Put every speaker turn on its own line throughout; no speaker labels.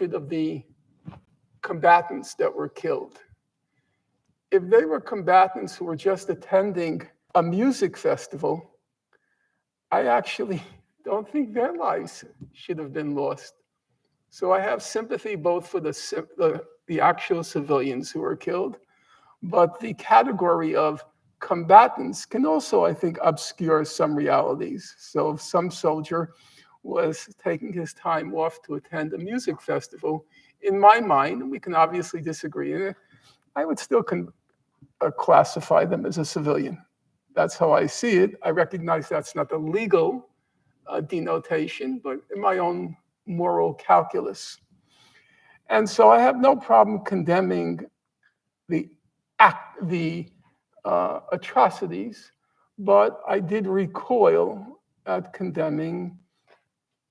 of the combatants that were killed. If they were combatants who were just attending a music festival, I actually don't think their lives should have been lost. So I have sympathy both for the actual civilians who were killed, but the category of combatants can also, I think, obscure some realities. So if some soldier was taking his time off to attend a music festival, in my mind, we can obviously disagree, I would still classify them as a civilian. That's how I see it. I recognize that's not the legal denotation, but in my own moral calculus. And so I have no problem condemning the atrocities, but I did recoil at condemning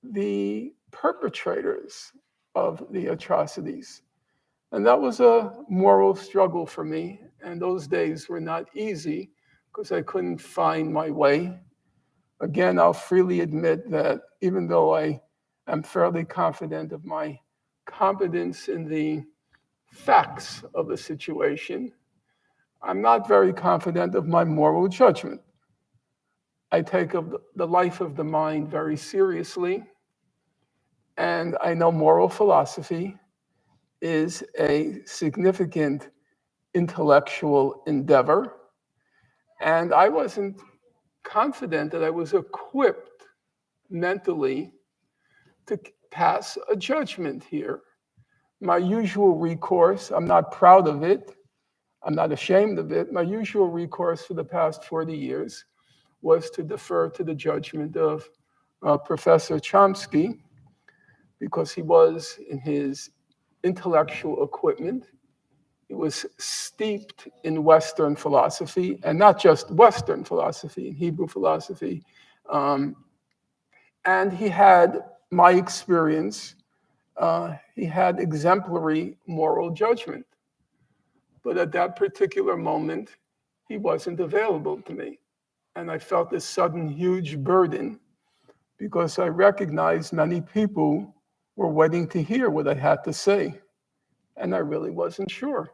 the perpetrators of the atrocities. And that was a moral struggle for me. And those days were not easy because I couldn't find my way. Again, I'll freely admit that even though I am fairly confident of my competence in the facts of the situation, I'm not very confident of my moral judgment. I take the life of the mind very seriously, and I know moral philosophy is a significant intellectual endeavor, and I wasn't confident that I was equipped mentally to pass a judgment here. My usual recourse, I'm not proud of it, I'm not ashamed of it, my usual recourse for the past 40 years was to defer to the judgment of Professor Chomsky, because he was, in his intellectual equipment, he was steeped in Western philosophy, and not just Western philosophy, in Hebrew philosophy. And he had my experience, he had exemplary moral judgment. But at that particular moment, he wasn't available to me. And I felt this sudden huge burden because I recognized many people were waiting to hear what I had to say. And I really wasn't sure.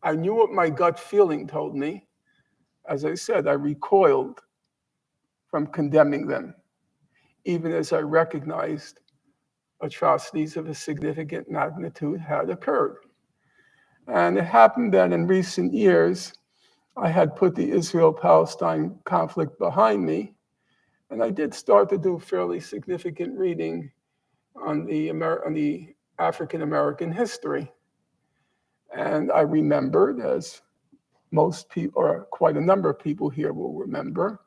I knew what my gut feeling told me. As I said, I recoiled from condemning them, even as I recognized atrocities of a significant magnitude had occurred. And it happened that in recent years, I had put the Israel-Palestine conflict behind me, and I did start to do fairly significant reading on the African-American history. And I remembered, as most people, or quite a number of people here will remember,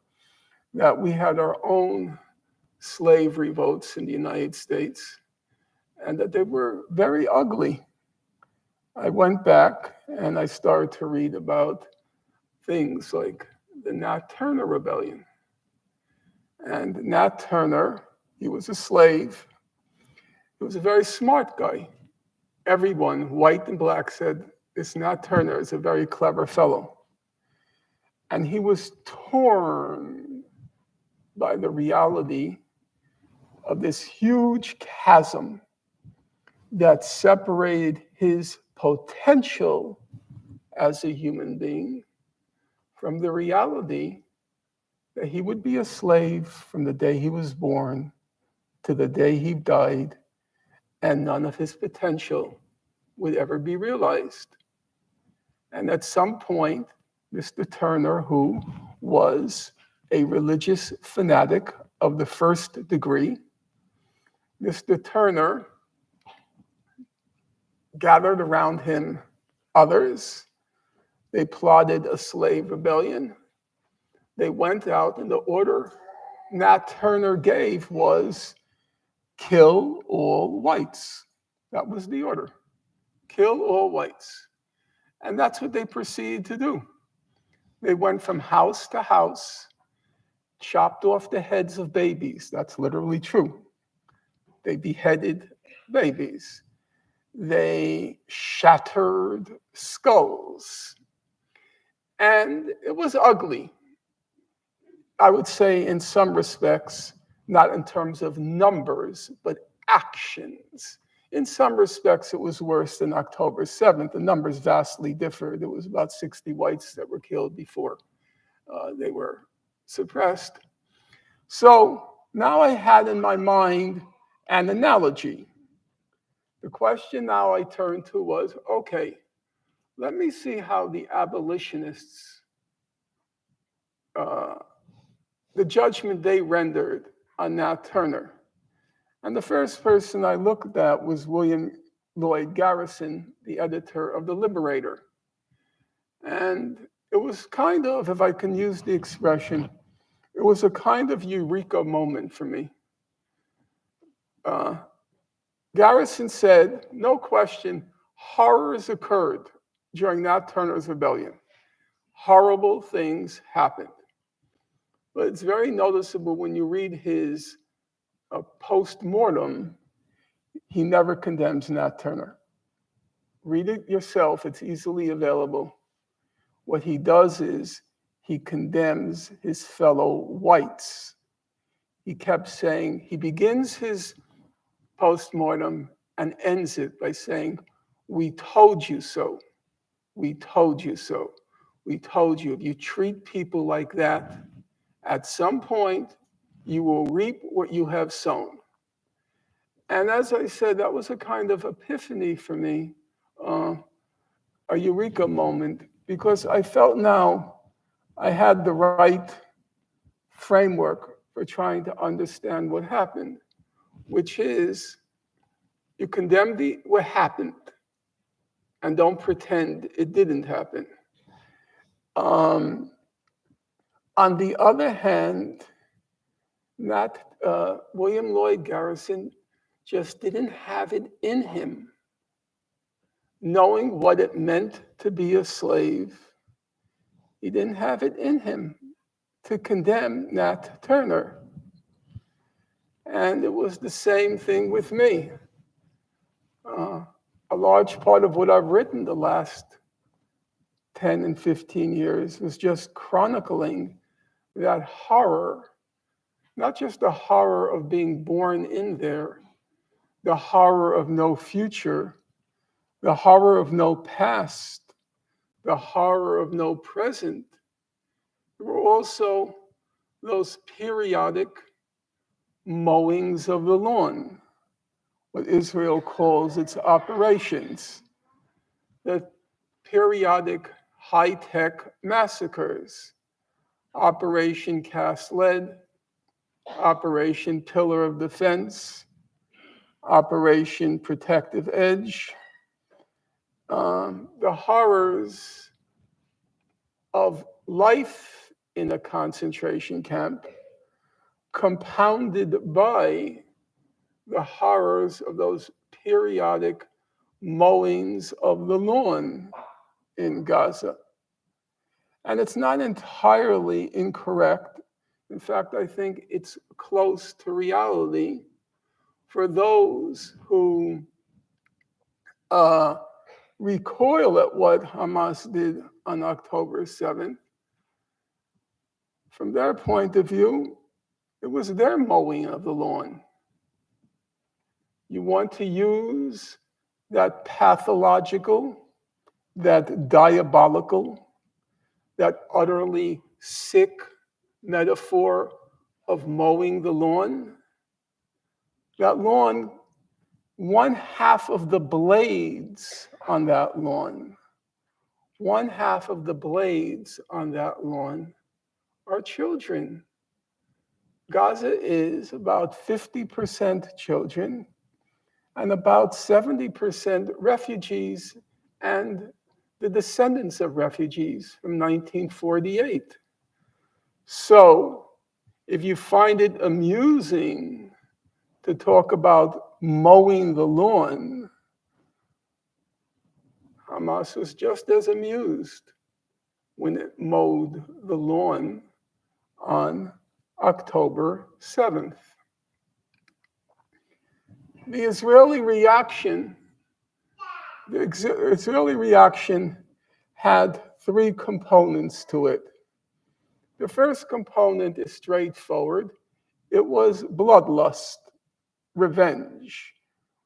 that we had our own slave revolts in the United States, and that they were very ugly. I went back and I started to read about things like the Nat Turner Rebellion. And Nat Turner, he was a slave. He was a very smart guy. Everyone, white and black, said, this Nat Turner is a very clever fellow. And he was torn by the reality of this huge chasm that separated his potential as a human being from the reality that he would be a slave from the day he was born to the day he died, and none of his potential would ever be realized. And at some point, Mr. Turner, who was a religious fanatic of the first degree, Mr. Turner gathered around him others. They plotted a slave rebellion. They went out, and the order Nat Turner gave was kill all whites. That was the order. Kill all whites. And that's what they proceeded to do. They went from house to house, chopped off the heads of babies. That's literally true. They beheaded babies. They shattered skulls. And it was ugly. I would say in some respects, not in terms of numbers, but actions. in some respects, it was worse than October 7th. The numbers vastly differed. It was about 60 whites that were killed before they were suppressed. So now I had in my mind an analogy. The question now I turned to was, okay, let me see how the abolitionists, the judgment they rendered on Nat Turner. And the first person I looked at was William Lloyd Garrison, the editor of The Liberator. And it was kind of, if I can use the expression, it was a kind of eureka moment for me. Garrison said, no question, horrors occurred during Nat Turner's rebellion. Horrible things happened. But it's very noticeable when you read his post-mortem, he never condemns Nat Turner. Read it yourself, it's easily available. What he does is he condemns his fellow whites. He kept saying, he begins his post-mortem and ends it by saying, we told you so. We told you so. We told you. If you treat people like that, at some point, you will reap what you have sown. And as I said, that was a kind of epiphany for me, a eureka moment, because I felt now I had the right framework for trying to understand what happened, which is you condemn what happened and don't pretend it didn't happen. On the other hand, William Lloyd Garrison just didn't have it in him, knowing what it meant to be a slave. He didn't have it in him to condemn Nat Turner. And it was the same thing with me. A large part of what I've written the last 10 and 15 years was just chronicling that horror, not just the horror of being born in there, the horror of no future, the horror of no past, the horror of no present. There were also those periodic mowings of the lawn, what Israel calls its operations, the periodic high-tech massacres, Operation Cast Lead, Operation Pillar of Defense, Operation Protective Edge, the horrors of life in a concentration camp, compounded by the horrors of those periodic mowings of the lawn in Gaza. And it's not entirely incorrect. In fact, I think it's close to reality for those who recoil at what Hamas did on October 7th. From their point of view, it was their mowing of the lawn. You want to use that pathological, that diabolical, that utterly sick metaphor of mowing the lawn? That lawn, one half of the blades on that lawn, one half of the blades on that lawn are children. Gaza is about 50% children and about 70% refugees and the descendants of refugees from 1948. So if you find it amusing to talk about mowing the lawn, Hamas was just as amused when it mowed the lawn on October 7th. The Israeli reaction had three components to it. The first component is straightforward. It was bloodlust, revenge.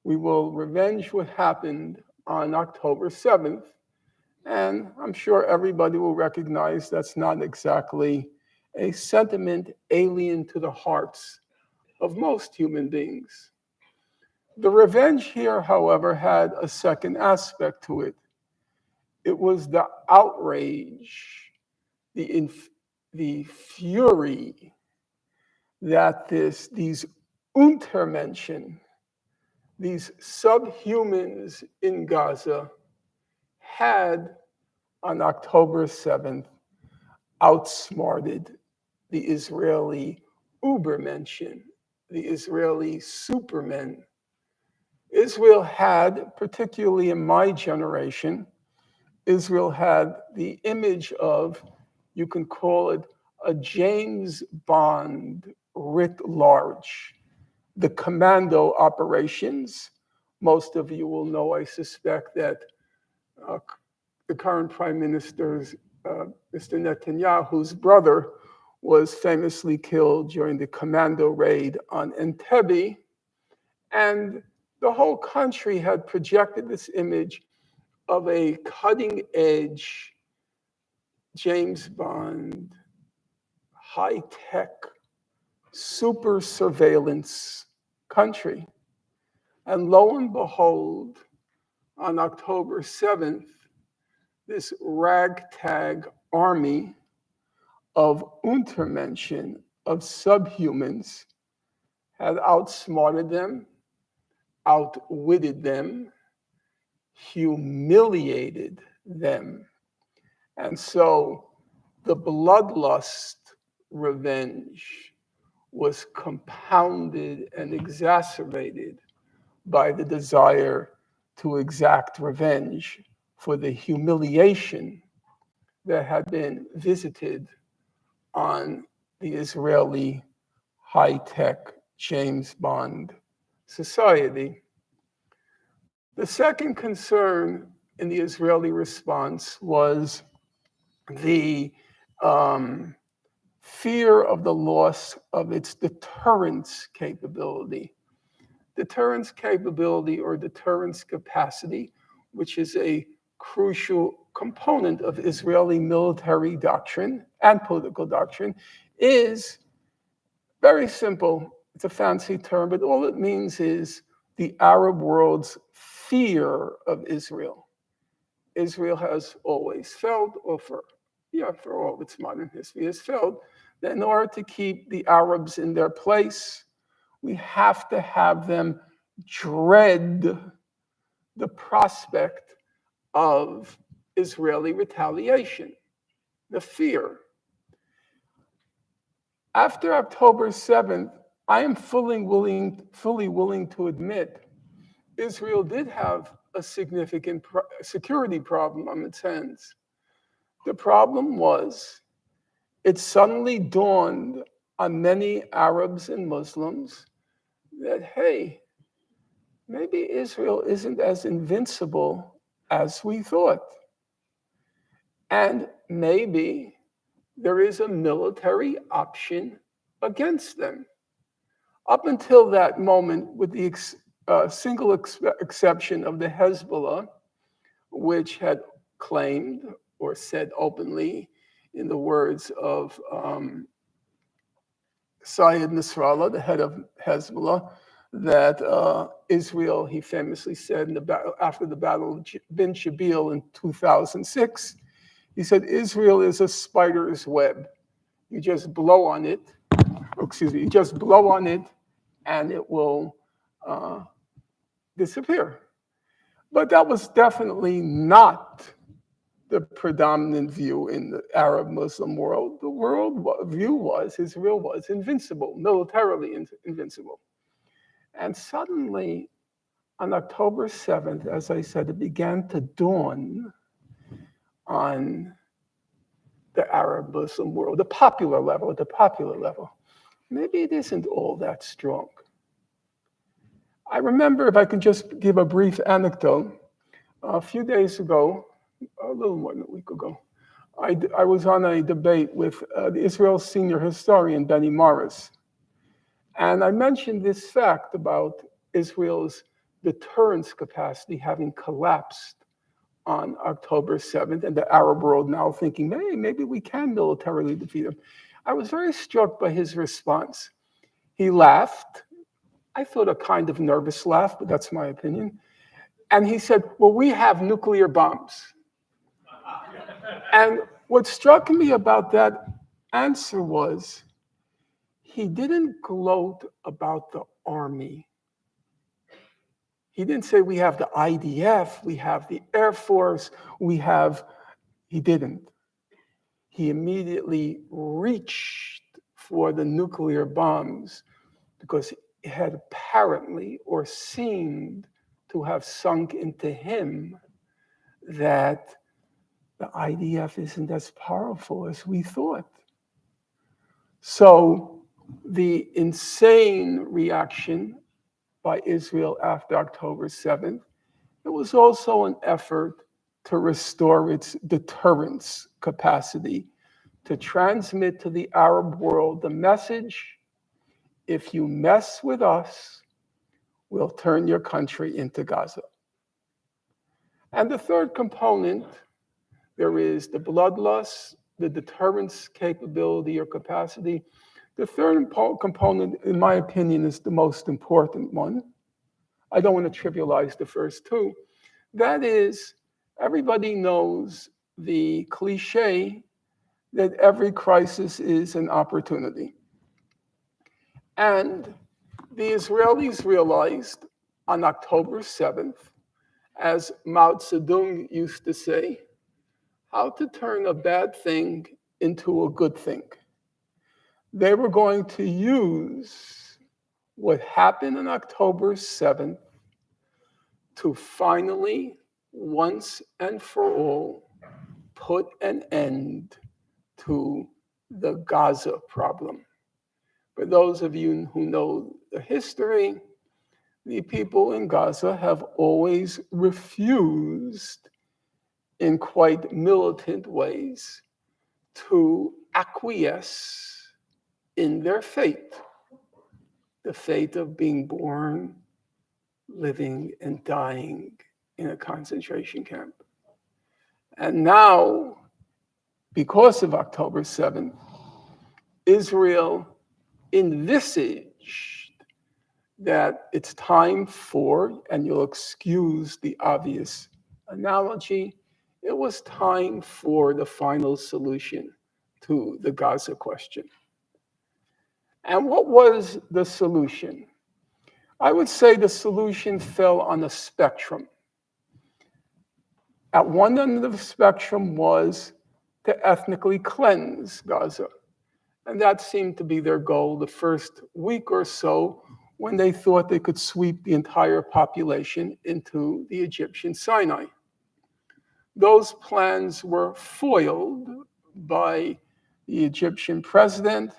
We will revenge what happened on October 7th. And I'm sure everybody will recognize that's not exactly a sentiment alien to the hearts of most human beings. The revenge here, however, had a second aspect to it. It was the outrage, the fury that these Untermenschen, these subhumans in Gaza, had on October 7th outsmarted the Israeli Übermenschen, the Israeli supermen. Israel had, particularly in my generation, Israel had the image of, you can call it a James Bond writ large. The commando operations, most of you will know, I suspect, that the current prime minister's, Mr. Netanyahu's brother, was famously killed during the commando raid on Entebbe. And the whole country had projected this image of a cutting edge James Bond, high tech, super surveillance country. And lo and behold, on October 7th, this ragtag army of Untermenschen, of subhumans, had outsmarted them, outwitted them, humiliated them. And so the bloodlust revenge was compounded and exacerbated by the desire to exact revenge for the humiliation that had been visited on the Israeli high-tech James Bond society. The second concern in the Israeli response was the fear of the loss of its deterrence capability. Deterrence capability or deterrence capacity, which is a crucial component of Israeli military doctrine and political doctrine, is very simple. It's a fancy term, but all it means is the Arab world's fear of Israel. Israel has always felt, or for all of its modern history, has felt that in order to keep the Arabs in their place, we have to have them dread the prospect of Israeli retaliation, the fear. After October 7th, I am fully willing to admit Israel did have a significant security problem on its hands. The problem was it suddenly dawned on many Arabs and Muslims that, hey, maybe Israel isn't as invincible as we thought. And maybe there is a military option against them. Up until that moment, with the single exception of the Hezbollah, which had claimed or said openly, in the words of Syed Nasrallah, the head of Hezbollah, that Israel, he famously said after the Battle of Bin Shabil in 2006, he said, Israel is a spider's web. You just blow on it, and it will disappear. But that was definitely not the predominant view in the Arab Muslim world. The world view was Israel was invincible, militarily invincible. And suddenly, on October 7th, as I said, it began to dawn on the Arab Muslim world, at the popular level. Maybe it isn't all that strong. I remember, if I could just give a brief anecdote, a few days ago, a little more than a week ago, I was on a debate with Israel's senior historian, Benny Morris. And I mentioned this fact about Israel's deterrence capacity having collapsed on October 7th, and the Arab world now thinking, hey, maybe we can militarily defeat them. I was very struck by his response. He laughed. I thought a kind of nervous laugh, but that's my opinion. And he said, well, we have nuclear bombs. And what struck me about that answer was he didn't gloat about the army. He didn't say we have the IDF, we have the Air Force, he didn't. He immediately reached for the nuclear bombs because it had apparently or seemed to have sunk into him that the IDF isn't as powerful as we thought. So the insane reaction by Israel after October 7th, it was also an effort to restore its deterrence capacity, to transmit to the Arab world the message, if you mess with us, we'll turn your country into Gaza. And the third component, there is the bloodlust, the deterrence capability or capacity. The third component, in my opinion, is the most important one. I don't want to trivialize the first two. That is, everybody knows the cliche that every crisis is an opportunity. And the Israelis realized on October 7th, as Mao Zedong used to say, how to turn a bad thing into a good thing. They were going to use what happened on October 7th to finally, once and for all, put an end to the Gaza problem. For those of you who know the history, the people in Gaza have always refused, in quite militant ways, to acquiesce in their fate, the fate of being born, living, and dying in a concentration camp. And now, because of October 7th, Israel envisaged that it's time for, and you'll excuse the obvious analogy, it was time for the final solution to the Gaza question. And what was the solution? I would say the solution fell on a spectrum. At one end of the spectrum was to ethnically cleanse Gaza. And that seemed to be their goal the first week or so when they thought they could sweep the entire population into the Egyptian Sinai. Those plans were foiled by the Egyptian president,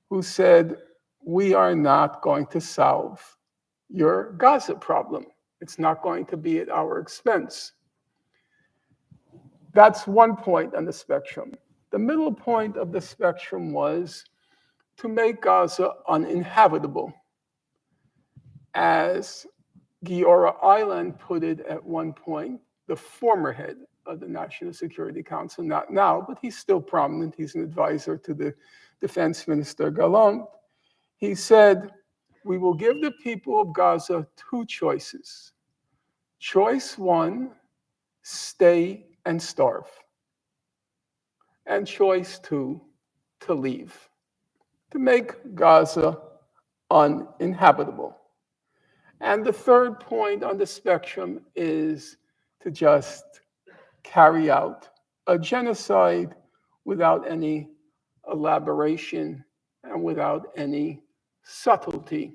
who said, we are not going to solve your Gaza problem. It's not going to be at our expense. That's one point on the spectrum. The middle point of the spectrum was to make Gaza uninhabitable. As Giora Eiland put it at one point, the former head of the National Security Council, not now, but he's still prominent. He's an advisor to the Defense Minister Gallant. He said, we will give the people of Gaza two choices. Choice one, stay and starve. And choice two, to leave, to make Gaza uninhabitable. And the third point on the spectrum is to just carry out a genocide without any elaboration and without any subtlety.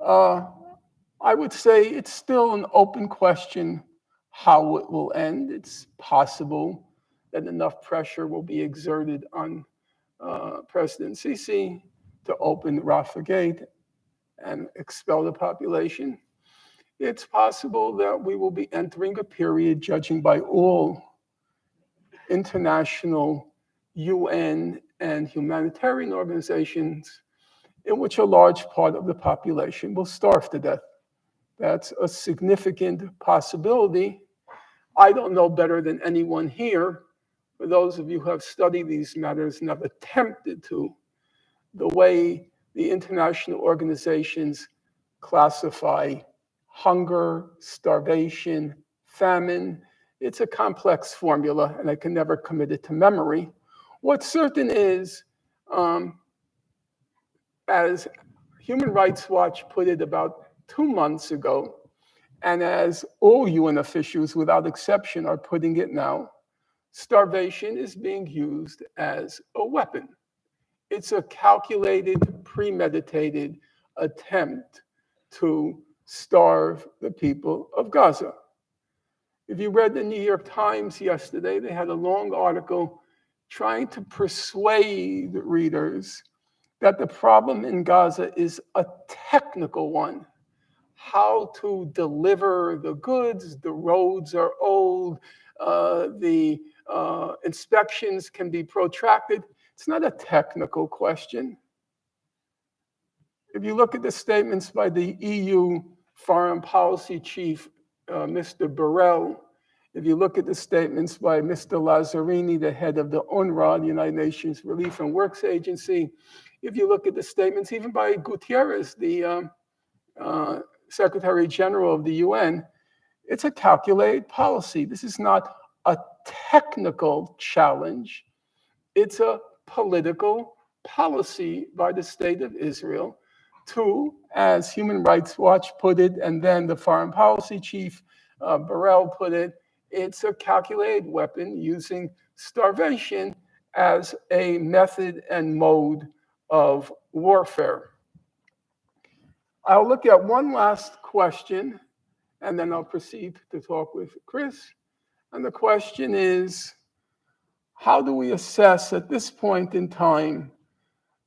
I would say it's still an open question how it will end. It's possible that enough pressure will be exerted on President Sisi to open Rafah Gate and expel the population. It's possible that we will be entering a period, judging by all international UN and humanitarian organizations, in which a large part of the population will starve to death. That's a significant possibility. I don't know better than anyone here, for those of you who have studied these matters and have attempted to, the way the international organizations classify hunger, starvation, famine. It's a complex formula, and I can never commit it to memory. What's certain is, as Human Rights Watch put it about 2 months ago, and as all UN officials without exception are putting it now, starvation is being used as a weapon. It's a calculated, premeditated attempt to starve the people of Gaza. If you read the New York Times yesterday, they had a long article trying to persuade readers that the problem in Gaza is a technical one. How to deliver the goods, the roads are old, the inspections can be protracted. It's not a technical question. If you look at the statements by the EU foreign policy chief, Mr. Borrell, if you look at the statements by Mr. Lazzarini, the head of the UNRWA, the United Nations Relief and Works Agency, if you look at the statements even by Gutierrez, the Secretary General of the UN, it's a calculated policy. This is not a technical challenge. It's a political policy by the state of Israel to, as Human Rights Watch put it, and then the foreign policy chief, Borrell, put it, it's a calculated weapon using starvation as a method and mode of warfare. I'll look at one last question, and then I'll proceed to talk with Chris. And the question is, how do we assess at this point in time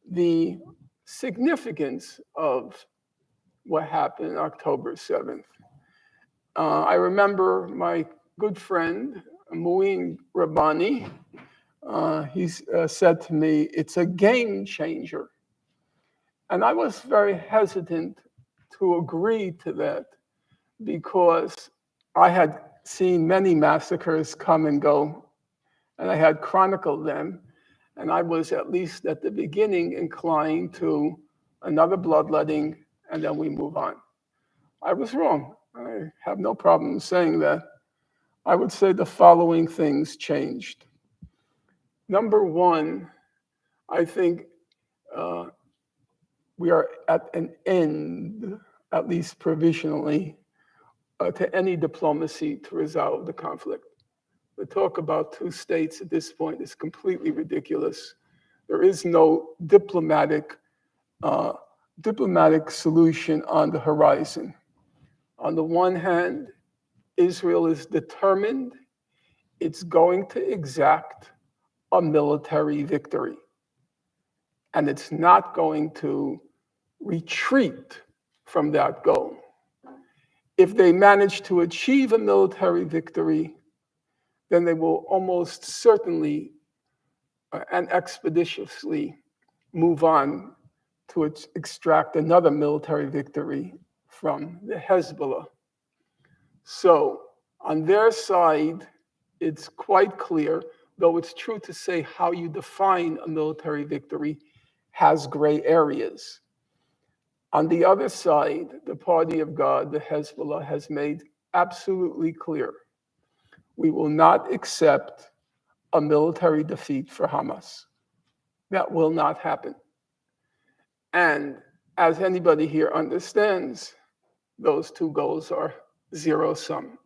the significance of what happened on October 7th? I remember my good friend, Muin Rabbani, he said to me, it's a game changer. And I was very hesitant to agree to that because I had seen many massacres come and go, and I had chronicled them, and I was, at least at the beginning, inclined to another bloodletting, and then we move on. I was wrong. I have no problem saying that. I would say the following things changed. Number one, I think we are at an end, at least provisionally, to any diplomacy to resolve the conflict. The talk about two states at this point is completely ridiculous. There is no diplomatic solution on the horizon. On the one hand, Israel is determined it's going to exact a military victory, and it's not going to retreat from that goal. If they manage to achieve a military victory, then they will almost certainly and expeditiously move on to extract another military victory from the Hezbollah. So on their side, it's quite clear, though it's true to say how you define a military victory has gray areas. On the other side, the party of God, the Hezbollah, has made absolutely clear, we will not accept a military defeat for Hamas. That will not happen. And as anybody here understands, those two goals are zero sum.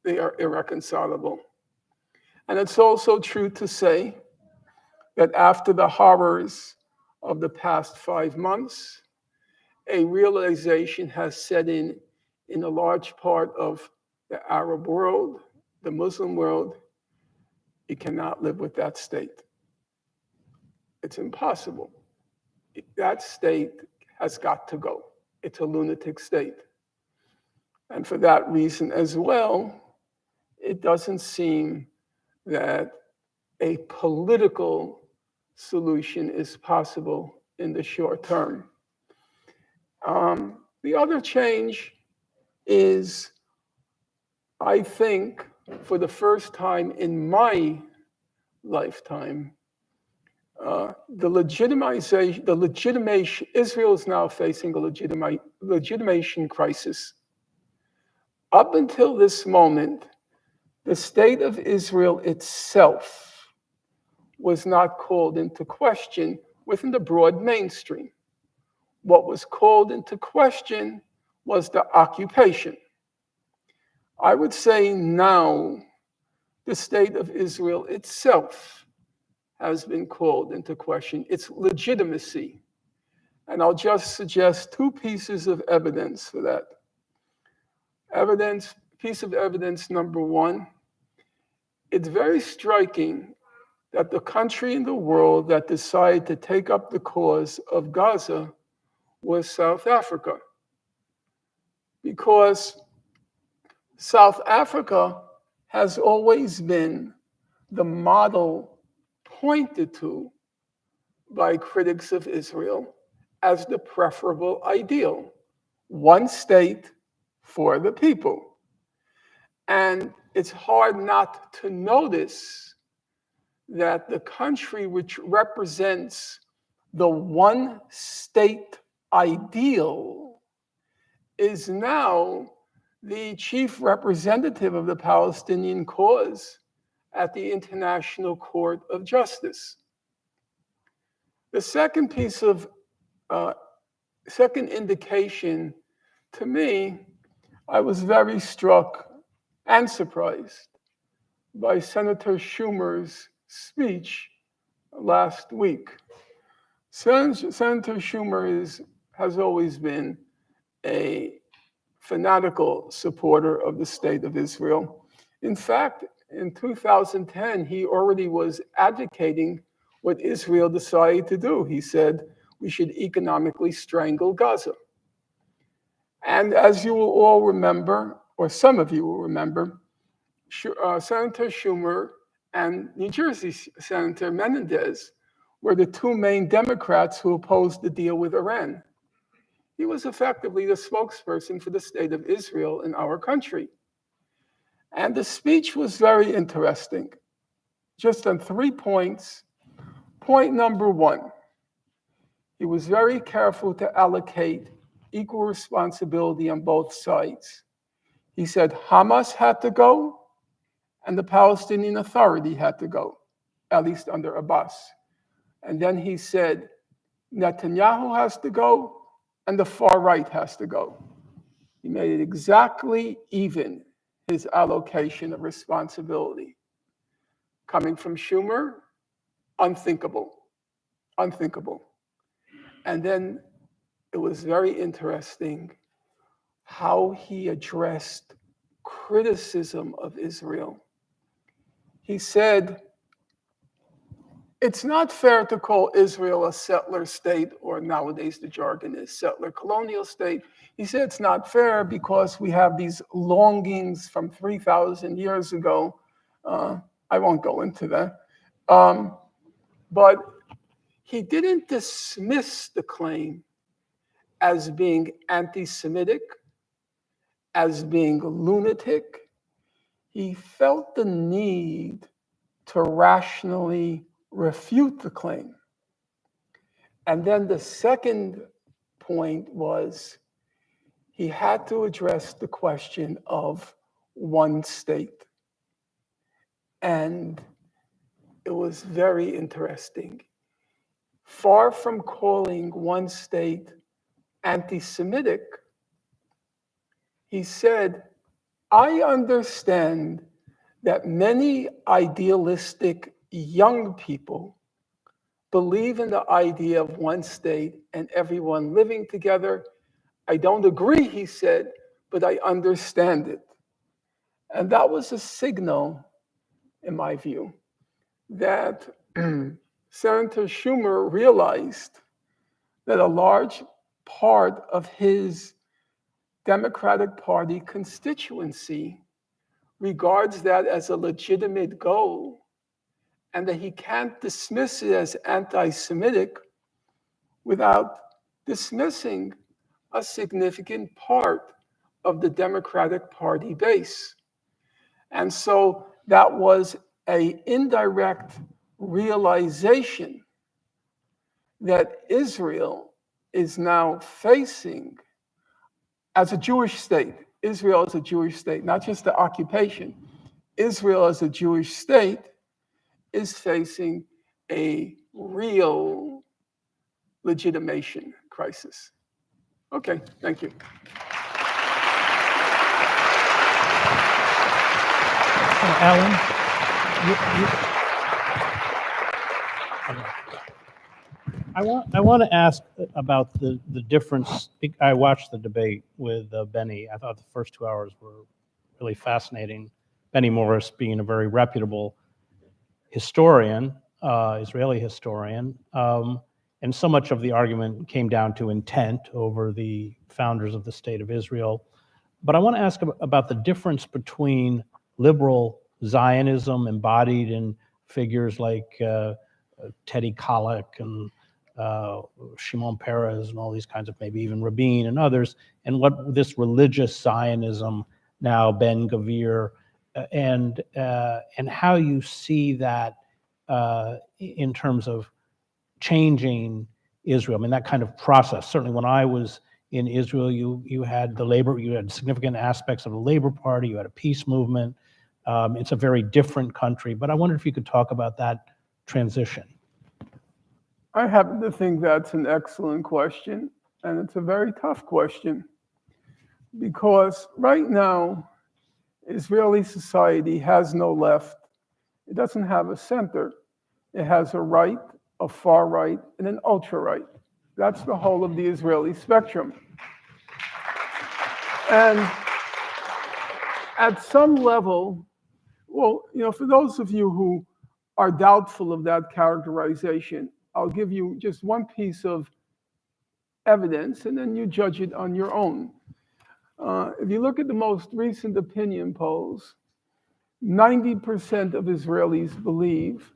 They are irreconcilable. And it's also true to say that after the horrors of the past 5 months, a realization has set in a large part of the Arab world, the Muslim world. You cannot live with that state. It's impossible. That state has got to go. It's a lunatic state. And for that reason as well, it doesn't seem that a political solution is possible in the short term. The other change is, I think, for the first time in my lifetime, Israel is now facing a legitimation crisis. Up until this moment, the state of Israel itself was not called into question within the broad mainstream. What was called into question was the occupation. I would say now the state of Israel itself has been called into question, its legitimacy. And I'll just suggest two pieces of evidence for that. Piece of evidence number one, it's very striking that the country in the world that decided to take up the cause of Gaza was South Africa. Because South Africa has always been the model pointed to by critics of Israel as the preferable ideal. One state for the people. And it's hard not to notice that the country which represents the one state ideal is now the chief representative of the Palestinian cause at the International Court of Justice. The second second indication to me, I was very struck and surprised by Senator Schumer's speech last week. Senator Schumer has always been a fanatical supporter of the state of Israel. In fact, in 2010, he already was advocating what Israel decided to do. He said, we should economically strangle Gaza. And as you will all remember, or some of you will remember, Senator Schumer and New Jersey Senator Menendez were the two main Democrats who opposed the deal with Iran. He was effectively the spokesperson for the state of Israel in our country. And the speech was very interesting, just on 3 points. Point number one, he was very careful to allocate equal responsibility on both sides. He said Hamas had to go and the Palestinian Authority had to go, at least under Abbas. And then he said Netanyahu has to go and the far right has to go. He made it exactly even, his allocation of responsibility. Coming from Schumer, unthinkable. And then it was very interesting how he addressed criticism of Israel. He said, it's not fair to call Israel a settler state, or nowadays the jargon is settler colonial state. He said it's not fair because we have these longings from 3,000 years ago. I won't go into that. But he didn't dismiss the claim as being anti-Semitic, as being lunatic. He felt the need to rationally refute the claim. And then the second point was he had to address the question of one state. And it was very interesting. Far from calling one state anti-Semitic, he said, I understand that many idealistic young people believe in the idea of one state and everyone living together. I don't agree, he said, but I understand it. And that was a signal, in my view, that Senator Schumer realized that a large part of his Democratic Party constituency regards that as a legitimate goal, and that he can't dismiss it as anti-Semitic without dismissing a significant part of the Democratic Party base. And so that was an indirect realization that Israel is now facing, as a Jewish state, Israel as a Jewish state, not just the occupation, Israel as a Jewish state is facing a real legitimation crisis. Okay, thank you.
Alan, I want to ask about the difference. I watched the debate with Benny. I thought the first 2 hours were really fascinating. Benny Morris being a very reputable historian, Israeli historian, and so much of the argument came down to intent over the founders of the State of Israel. But I want to ask about the difference between liberal Zionism embodied in figures like Teddy Kollek and Shimon Peres and all these kinds of, maybe even Rabin and others, and what this religious Zionism now, Ben Gvir, and how you see that in terms of changing Israel. I mean, that kind of process. Certainly, when I was in Israel, you had you had significant aspects of the Labor Party, you had a peace movement. It's a very different country, but I wonder if you could talk about that transition.
I happen to think that's an excellent question, and it's a very tough question, because right now, Israeli society has no left. It doesn't have a center. It has a right, a far right, and an ultra right. That's the whole of the Israeli spectrum. And at some level, well, for those of you who are doubtful of that characterization, I'll give you just one piece of evidence, and then you judge it on your own. If you look at the most recent opinion polls, 90% of Israelis believe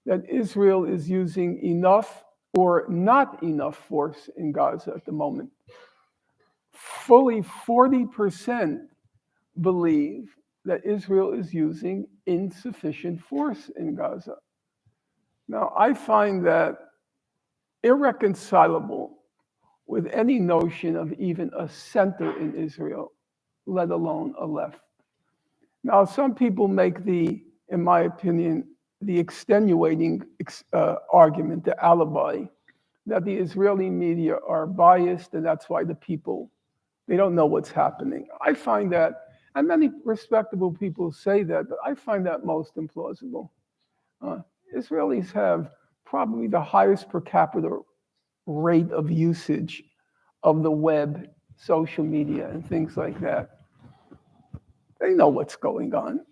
that Israel is using enough or not enough force in Gaza at the moment. Fully 40% believe that Israel is using insufficient force in Gaza. Now, I find that irreconcilable with any notion of even a center in Israel, let alone a left. Now, some people make in my opinion, the extenuating argument, the alibi, that the Israeli media are biased and that's why the people, they don't know what's happening. I find that, and many respectable people say that, but I find that most implausible. Israelis have probably the highest per capita rate of usage of the web, social media, and things like that. They know what's going on.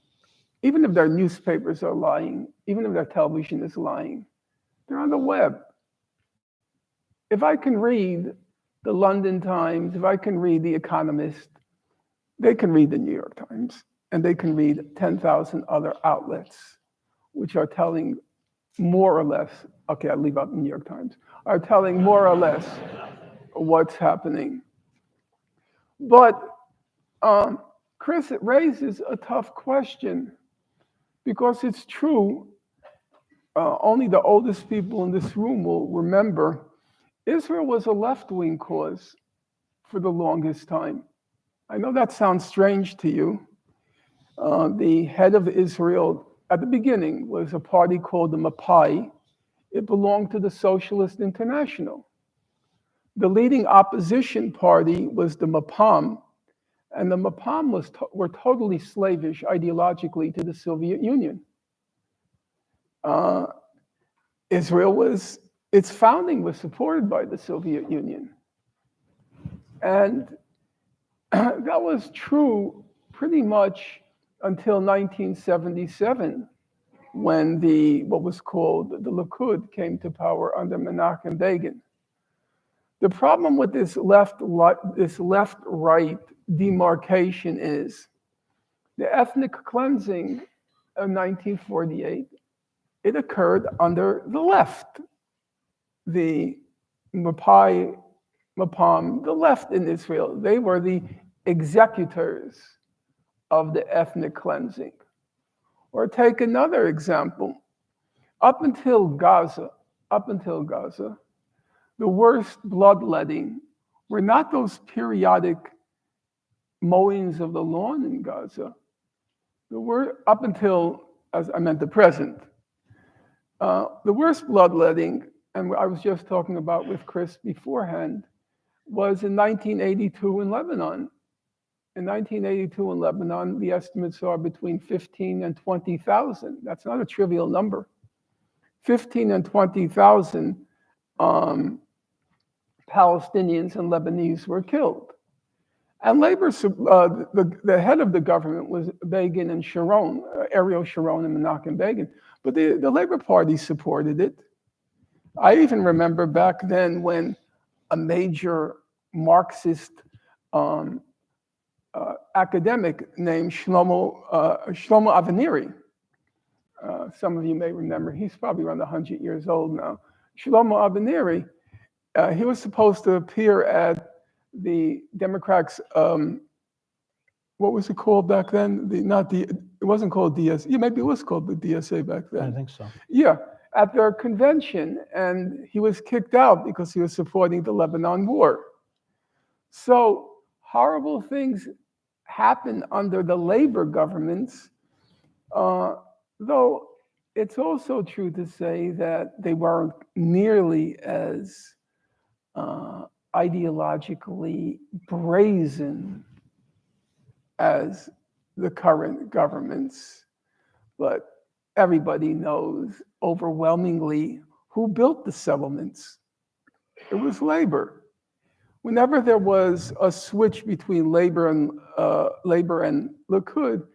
Even if their newspapers are lying, even if their television is lying, they're on the web. If I can read the London Times, if I can read The Economist, they can read the New York Times, and they can read 10,000 other outlets, which are telling more or less, okay, I'll leave out the New York Times, are telling more or less what's happening. But Chris, it raises a tough question, because it's true, only the oldest people in this room will remember, Israel was a left-wing cause for the longest time. I know that sounds strange to you. The head of Israel at the beginning was a party called the Mapai. It belonged to the Socialist International. The leading opposition party was the Mapam, and the Mapam were totally slavish ideologically to the Soviet Union. Israel its founding was supported by the Soviet Union. And that was true pretty much until 1977, when what was called the Likud came to power under Menachem Begin. The problem with this left-right demarcation is the ethnic cleansing of 1948. It occurred under the left. The Mapai, Mapam, the left in Israel, they were the executors of the ethnic cleansing. Or take another example. Up until Gaza, the worst bloodletting were not those periodic mowings of the lawn in Gaza. Up until, as I meant the present, the worst bloodletting, and I was just talking about with Chris beforehand, was in 1982 in Lebanon. In 1982 in Lebanon, the estimates are between 15 and 20,000. That's not a trivial number. 15 and 20,000 Palestinians and Lebanese were killed. And labor, the head of the government was Begin and Sharon, Ariel Sharon and Menachem Begin. But the Labor Party supported it. I even remember back then when a major Marxist academic named Shlomo Avineri, some of you may remember, he's probably around 100 years old now. Shlomo Avineri, he was supposed to appear at the Democrats, what was it called back then? It wasn't called DSA. Yeah, maybe it was called the DSA back then.
I think so.
Yeah, at their convention, and he was kicked out because he was supporting the Lebanon war. So horrible things happen under the labor governments, though it's also true to say that they weren't nearly as ideologically brazen as the current governments. But everybody knows overwhelmingly who built the settlements. It was labor. Whenever there was a switch between labor and Likud,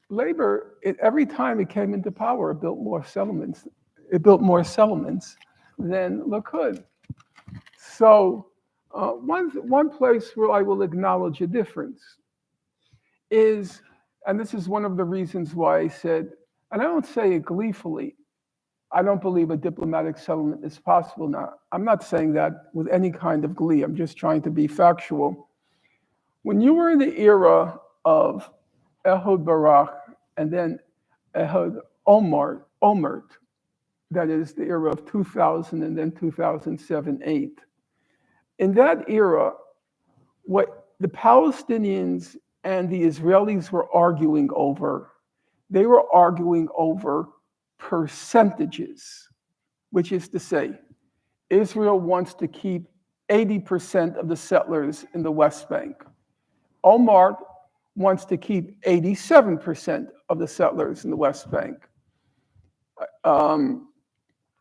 labor, every time it came into power, it built more settlements. It built more settlements than Likud. So one place where I will acknowledge a difference is, and this is one of the reasons why I said, and I don't say it gleefully, I don't believe a diplomatic settlement is possible now. I'm not saying that with any kind of glee. I'm just trying to be factual. When you were in the era of Ehud Barak and then Ehud Olmert, that is the era of 2000 and then 2007-8, in that era, what the Palestinians and the Israelis were arguing over, they were arguing over percentages, which is to say, Israel wants to keep 80% of the settlers in the West Bank. Olmert wants to keep 87% of the settlers in the West Bank.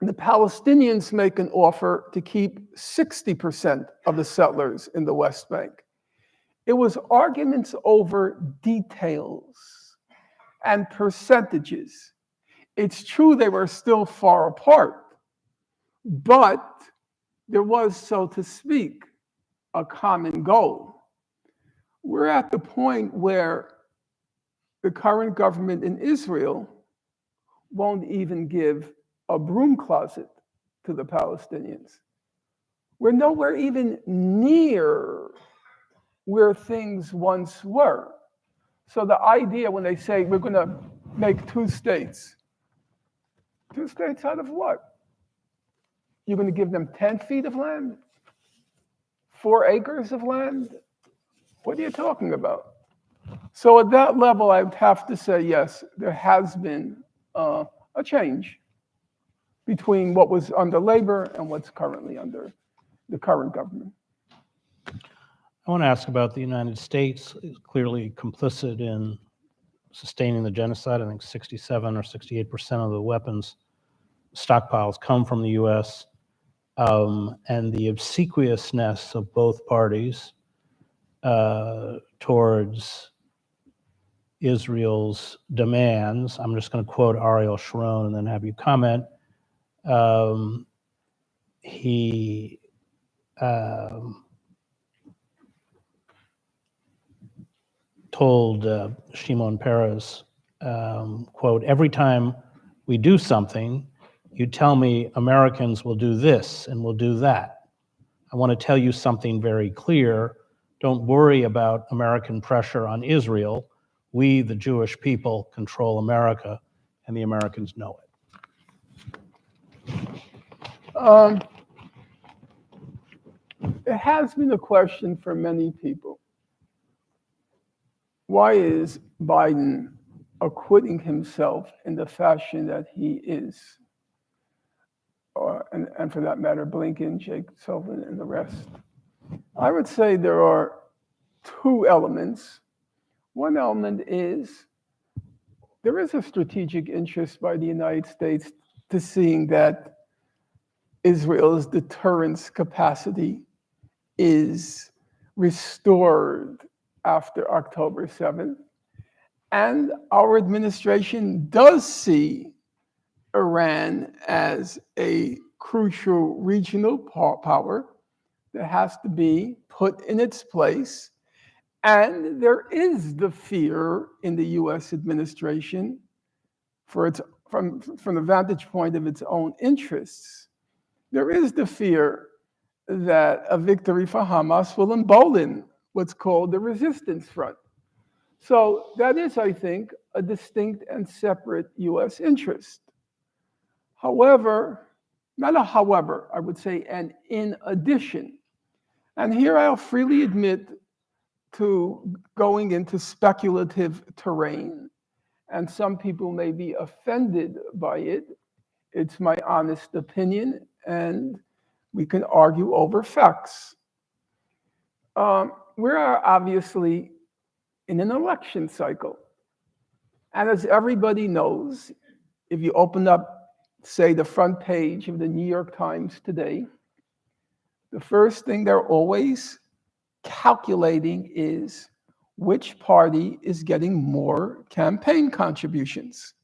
The Palestinians make an offer to keep 60% of the settlers in the West Bank. It was arguments over details and percentages. It's true they were still far apart, but there was, so to speak, a common goal. We're at the point where the current government in Israel won't even give a broom closet to the Palestinians. We're nowhere even near where things once were. So the idea when they say we're going to make two states out of what? You're going to give them 10 feet of land? 4 acres of land? What are you talking about? So at that level, I would have to say, yes, there has been a change between what was under labor and what's currently under the current government.
I want to ask about the United States, clearly complicit in sustaining the genocide. I think 67 or 68% of the weapons stockpiles come from the U.S. And the obsequiousness of both parties towards Israel's demands. I'm just going to quote Ariel Sharon and then have you comment. He told Shimon Peres, quote, "Every time we do something, you tell me Americans will do this and will do that. I want to tell you something very clear. don't worry about American pressure on Israel. We, the Jewish people, control America, and the Americans know it.
It has been a question for many people. Why is Biden acquitting himself in the fashion that he is? And for that matter, Blinken, Jake Sullivan, and the rest. I would say there are two elements. One element is there is a strategic interest by the United States to seeing that Israel's deterrence capacity is restored after October 7th. And our administration does see Iran as a crucial regional power that has to be put in its place. And there is the fear in the US administration from the vantage point of its own interests. There is the fear that a victory for Hamas will embolden what's called the resistance front. So that is, I think, a distinct and separate US interest. However, not a however, I would say an in addition. And here I'll freely admit to going into speculative terrain. And some people may be offended by it. It's my honest opinion, and we can argue over facts. We are obviously in an election cycle. And as everybody knows, if you open up, say, the front page of the New York Times today, the first thing they're always calculating is which party is getting more campaign contributions.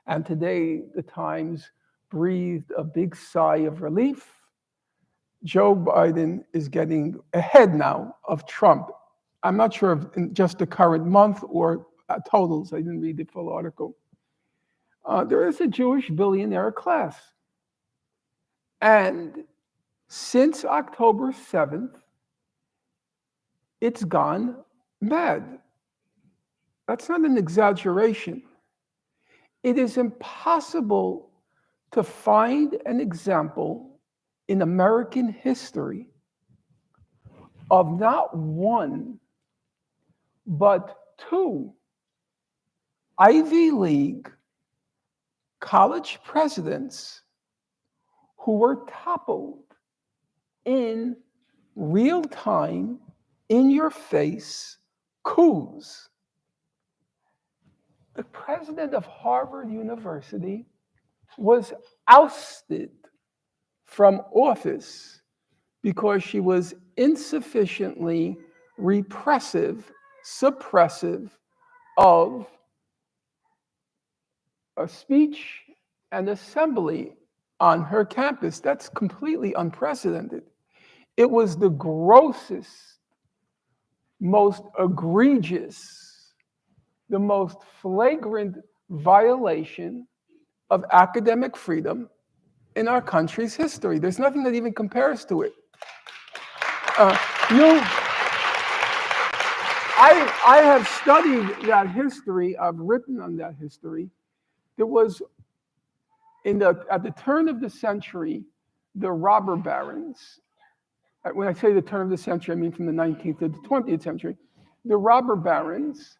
And today, the Times breathed a big sigh of relief. Joe Biden is getting ahead now of Trump. I'm not sure if in just the current month or totals. I didn't read the full article. There is a Jewish billionaire class. And since October 7th, it's gone mad. That's not an exaggeration. It is impossible to find an example in American history of not one, but two Ivy League college presidents who were toppled in real time, in your face coups. The president of Harvard University was ousted from office because she was insufficiently repressive, suppressive of a speech and assembly on her campus. That's completely unprecedented. It was the grossest, most egregious, the most flagrant violation of academic freedom in our country's history. There's nothing that even compares to it. I have studied that history. I've written on that history. There was, at the turn of the century, the robber barons. When I say the turn of the century, I mean from the 19th to the 20th century. The robber barons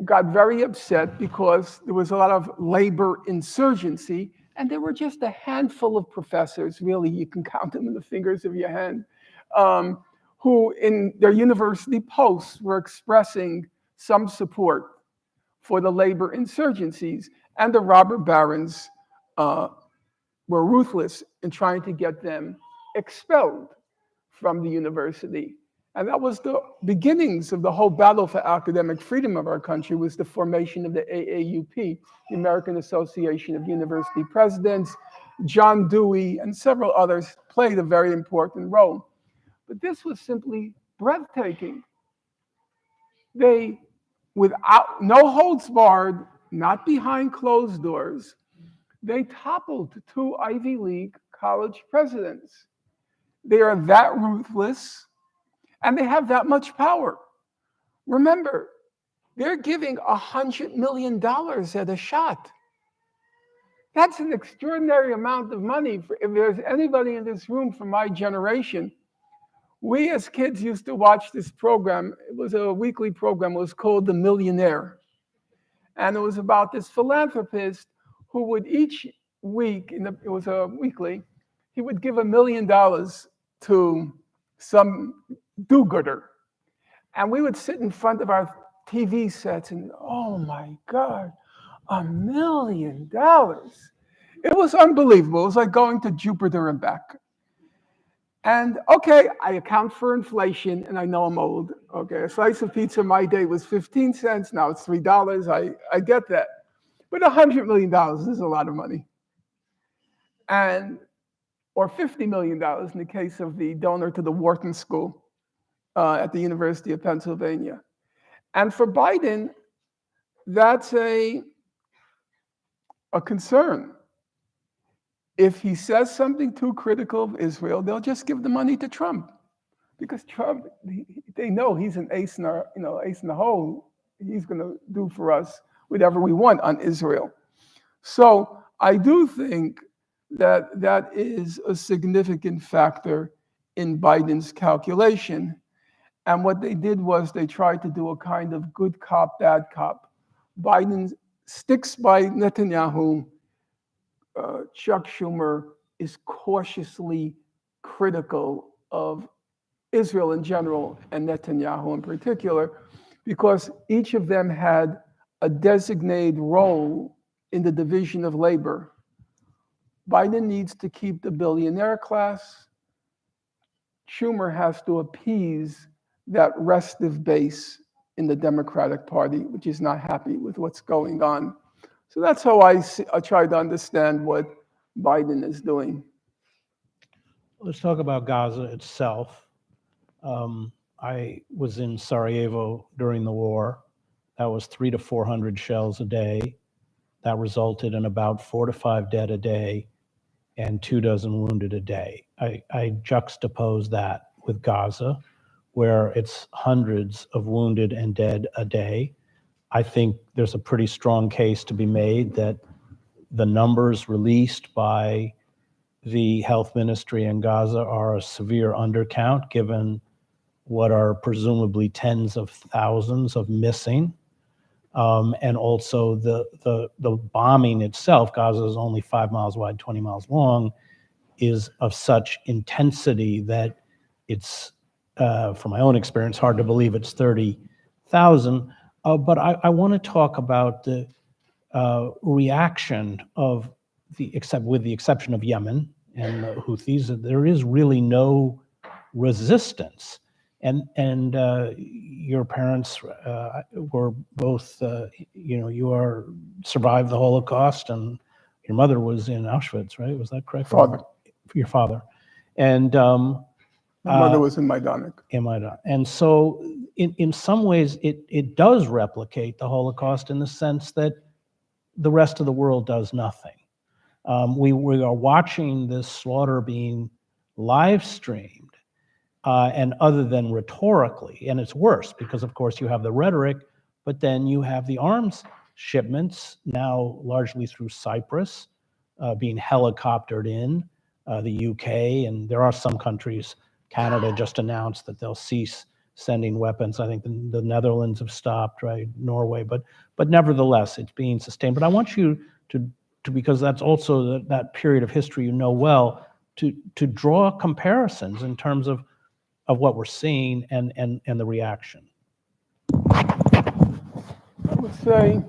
got very upset because there was a lot of labor insurgency, and there were just a handful of professors, really, you can count them in the fingers of your hand, who in their university posts were expressing some support for the labor insurgencies. And the robber barons were ruthless in trying to get them expelled from the university. And that was the beginnings of the whole battle for academic freedom of our country, was the formation of the AAUP, the American Association of University Presidents. John Dewey and several others played a very important role. But this was simply breathtaking. They, without no holds barred, not behind closed doors, they toppled two Ivy League college presidents. They are that ruthless. And they have that much power. Remember, they're giving $100 million at a shot. That's an extraordinary amount of money. If there's anybody in this room from my generation, we as kids used to watch this program. It was a weekly program. It was called The Millionaire. And it was about this philanthropist who would each week, it was a weekly, he would give $1 million to some do-gooder. And we would sit in front of our TV sets and, oh my God, $1 million. It was unbelievable. It was like going to Jupiter and back. And okay, I account for inflation and I know I'm old. Okay, a slice of pizza in my day was 15 cents. Now it's $3. I get that. But $100 million is a lot of money. Or $50 million in the case of the donor to the Wharton School at the University of Pennsylvania. And for Biden, that's a concern. If he says something too critical of Israel, they'll just give the money to Trump, because Trump, they know he's an ace in the hole. He's going to do for us whatever we want on Israel. So I do think that that is a significant factor in Biden's calculation. And what they did was they tried to do a kind of good cop, bad cop. Biden sticks by Netanyahu. Chuck Schumer is cautiously critical of Israel in general and Netanyahu in particular, because each of them had a designated role in the division of labor. Biden needs to keep the billionaire class. Schumer has to appease that restive base in the Democratic Party, which is not happy with what's going on. So that's how I try to understand what Biden is doing.
Let's talk about Gaza itself. I was in Sarajevo during the war. That was 300 to 400 shells a day. That resulted in about 4 to 5 dead a day and 24 wounded a day. I juxtapose that with Gaza, where it's hundreds of wounded and dead a day. I think there's a pretty strong case to be made that the numbers released by the health ministry in Gaza are a severe undercount, given what are presumably tens of thousands of missing. And also the bombing itself, Gaza is only 5 miles wide, 20 miles long, is of such intensity that it's, from my own experience, hard to believe it's 30,000. But I want to talk about the reaction of with the exception of Yemen and the Houthis, there is really no resistance. And your parents were both, you survived the Holocaust, and your mother was in Auschwitz, right? Was that correct?
Father.
Your father. And
my mother was in Majdanek.
And so in some ways, it does replicate the Holocaust in the sense that the rest of the world does nothing. We are watching this slaughter being live streamed, and other than rhetorically, and it's worse because, of course, you have the rhetoric, but then you have the arms shipments, now largely through Cyprus, being helicoptered in, the UK, and there are some countries. Canada just announced that they'll cease sending weapons. I think the Netherlands have stopped, right? Norway, but nevertheless, it's being sustained. But I want you to because that's also that period of history you know well, to draw comparisons in terms of what we're seeing and the reaction.
I would say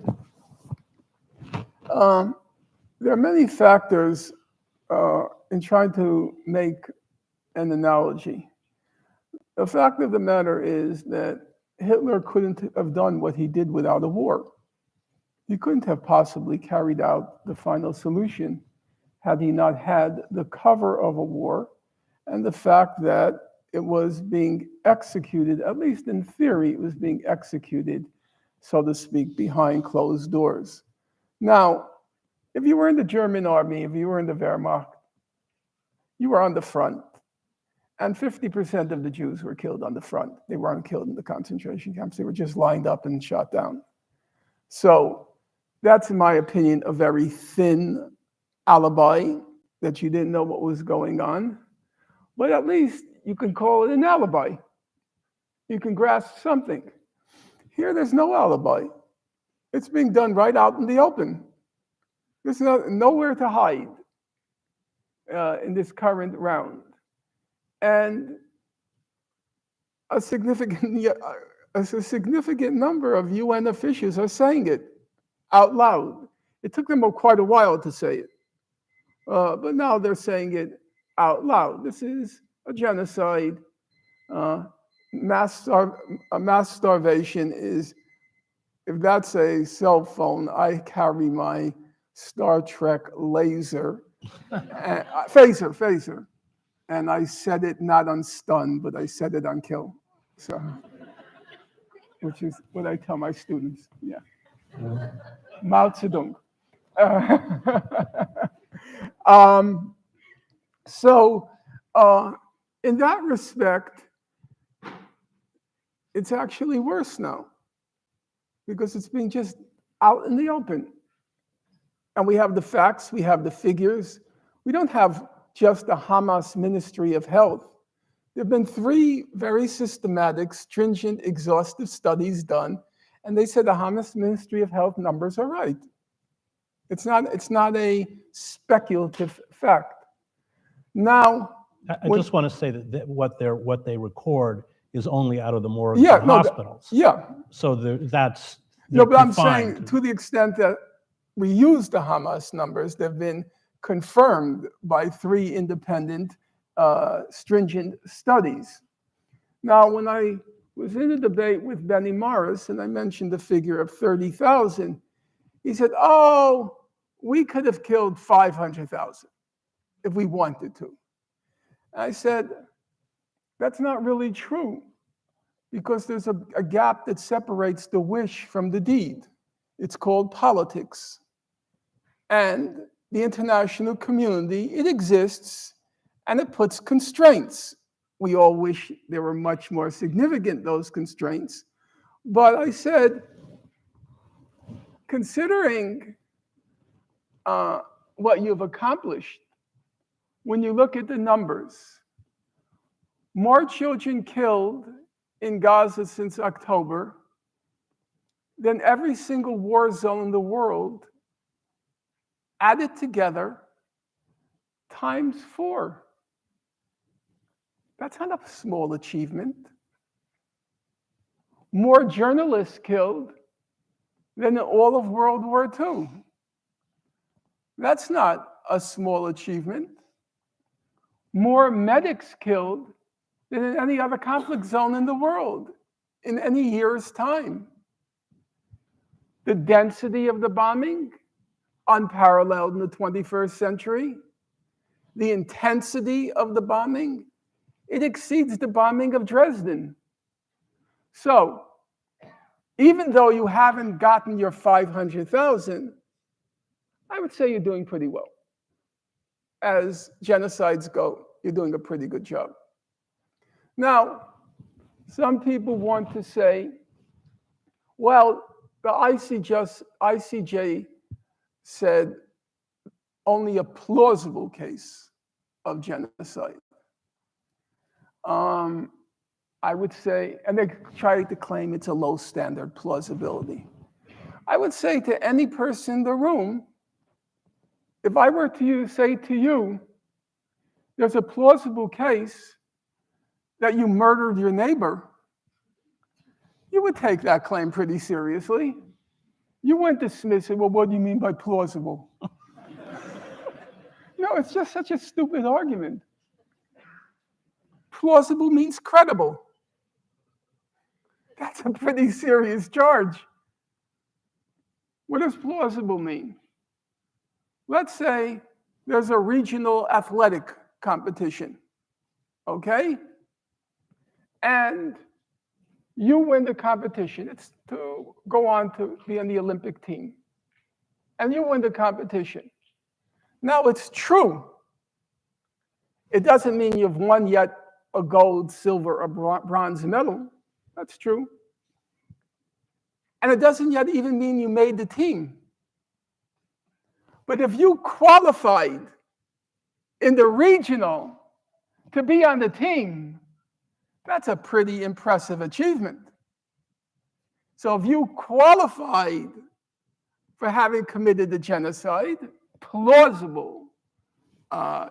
there are many factors in trying to make an analogy. The fact of the matter is that Hitler couldn't have done what he did without a war. He couldn't have possibly carried out the final solution had he not had the cover of a war and the fact that it was being executed, at least in theory, it was being executed, so to speak, behind closed doors. Now, if you were in the German army, if you were in the Wehrmacht, you were on the front. And 50% of the Jews were killed on the front. They weren't killed in the concentration camps. They were just lined up and shot down. So that's, in my opinion, a very thin alibi that you didn't know what was going on. But at least you can call it an alibi. You can grasp something. Here, there's no alibi. It's being done right out in the open. There's nowhere to hide in this current round. And a significant number of UN officials are saying it out loud. It took them quite a while to say it, but now they're saying it out loud. This is a genocide. Mass starvation is, if that's a cell phone, I carry my Star Trek laser, phaser. And I said it not on stun, but I said it on kill. So, which is what I tell my students. Yeah. Mao Zedong. In that respect, it's actually worse now because it's being just out in the open. And we have the facts, we have the figures. We don't have just the Hamas Ministry of Health. There have been 3 very systematic, stringent, exhaustive studies done, and they said the Hamas Ministry of Health numbers are right. It's not a speculative fact. Now,
I just want to say that what they record is only out of the morgues
yeah,
and
no,
hospitals.
Yeah.
So that's
No, but I'm
confined.
saying to the extent that we use the Hamas numbers, they've been confirmed by 3 independent, stringent studies. Now, when I was in a debate with Benny Morris and I mentioned the figure of 30,000, he said, oh, we could have killed 500,000 if we wanted to. I said, that's not really true because there's a gap that separates the wish from the deed. It's called politics. And the international community, it exists and it puts constraints. We all wish they were much more significant, those constraints. But I said, considering what you've accomplished, when you look at the numbers, more children killed in Gaza since October than every single war zone in the world added together times 4. That's not a small achievement. More journalists killed than in all of World War II. That's not a small achievement. More medics killed than in any other conflict zone in the world in any year's time. The density of the bombing, unparalleled in the 21st century. The intensity of the bombing, it exceeds the bombing of Dresden. So, even though you haven't gotten your 500,000, I would say you're doing pretty well. As genocides go, you're doing a pretty good job. Now, some people want to say, well, the ICJ said only a plausible case of genocide. I would say, and they try to claim it's a low standard plausibility. I would say to any person in the room, if I were to say to you, there's a plausible case that you murdered your neighbor, you would take that claim pretty seriously. You wouldn't dismiss it. Well, what do you mean by plausible? No, it's just such a stupid argument. Plausible means credible. That's a pretty serious charge. What does plausible mean? Let's say there's a regional athletic competition, okay? And you win the competition. It's to go on to be on the Olympic team. And you win the competition. Now, it's true. It doesn't mean you've won yet a gold, silver, or bronze medal. That's true. And it doesn't yet even mean you made the team. But if you qualified in the regional to be on the team, that's a pretty impressive achievement. So if you qualified for having committed the genocide, plausible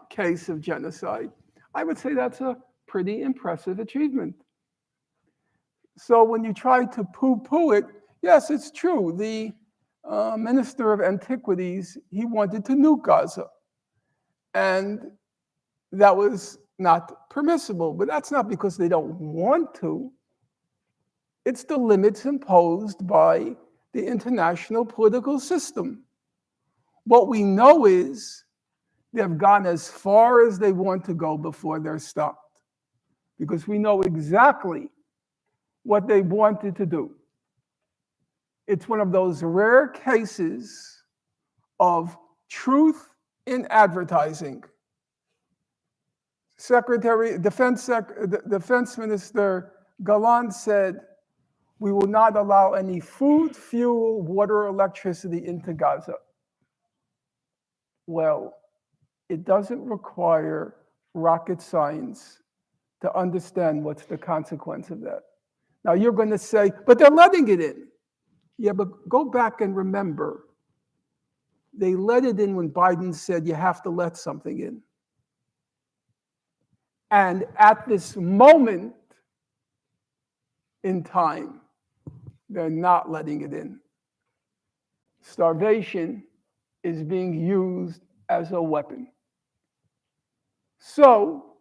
case of genocide, I would say that's a pretty impressive achievement. So when you try to poo-poo it, yes, it's true. The Minister of Antiquities, he wanted to nuke Gaza. And that was not permissible, but that's not because they don't want to. It's the limits imposed by the international political system. What we know is they've gone as far as they want to go before they're stopped, because we know exactly what they wanted to do. It's one of those rare cases of truth in advertising. Defense Minister Galland said, "We will not allow any food, fuel, water, or electricity into Gaza." Well, it doesn't require rocket science to understand what's the consequence of that. Now you're going to say, but they're letting it in. Yeah, but go back and remember, they let it in when Biden said you have to let something in. And at this moment in time, they're not letting it in. Starvation is being used as a weapon. So,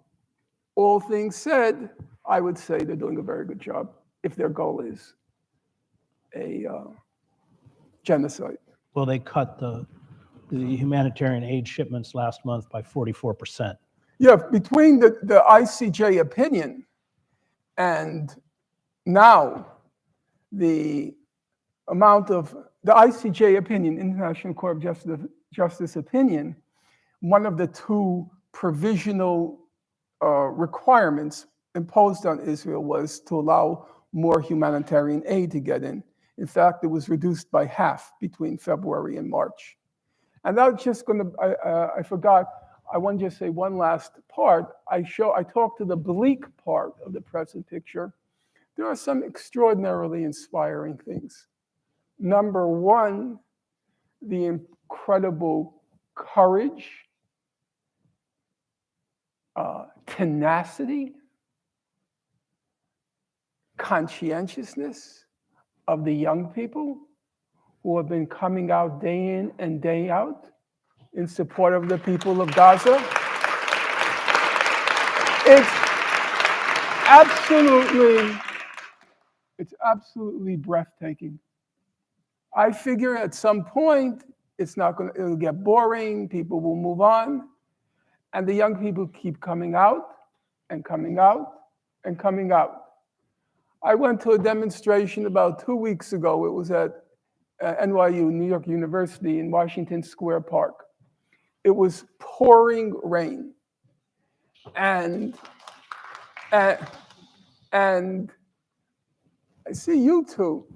all things said, I would say they're doing a very good job if their goal is a genocide.
Well, they cut the humanitarian aid shipments last month by 44%.
Yeah, between the ICJ opinion and now the amount of the ICJ opinion, International Court of Justice opinion, one of the two provisional requirements imposed on Israel was to allow more humanitarian aid to get in. In fact, it was reduced by half between February and March. And that's just going to, I forgot, I want to just say one last part. I talked to the bleak part of the present picture. There are some extraordinarily inspiring things. Number one, the incredible courage, tenacity, conscientiousness of the young people who have been coming out day in and day out in support of the people of Gaza. It's absolutely breathtaking. I figure at some point it'll get boring, people will move on, and the young people keep coming out and coming out and coming out. I went to a demonstration about 2 weeks ago. It was at NYU, New York University, in Washington Square Park. It was pouring rain. And I see you two.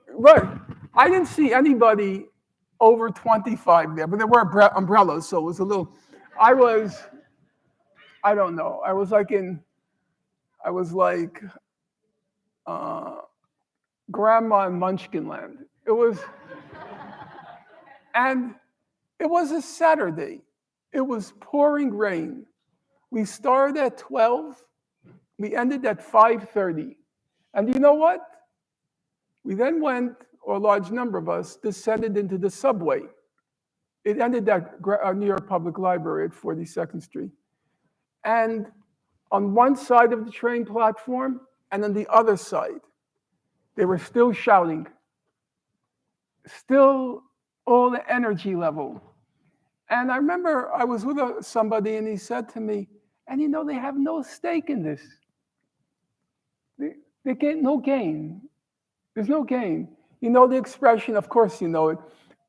Right. I didn't see anybody over 25 there, but there were umbrellas, so it was a little, I don't know. I was like Grandma in Munchkinland. And it was a Saturday. It was pouring rain. We started at 12. We ended at 5:30. And you know what? We then went, or a large number of us, descended into the subway. It ended at New York Public Library at 42nd Street. And on one side of the train platform and on the other side, they were still shouting, still all the energy level. And I remember I was with somebody and he said to me, and you know, they have no stake in this. They get no gain. There's no gain. You know the expression, of course you know it,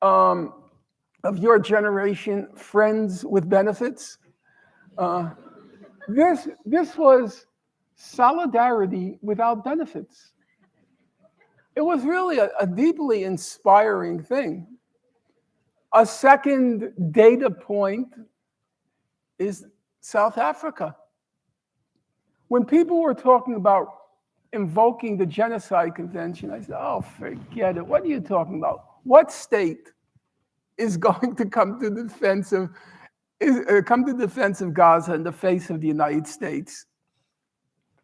of your generation, friends with benefits? This was solidarity without benefits. It was really a deeply inspiring thing. A second data point is South Africa. When people were talking about invoking the Genocide Convention, I said, oh, forget it. What are you talking about? What state is going to come to the defense of Gaza in the face of the United States?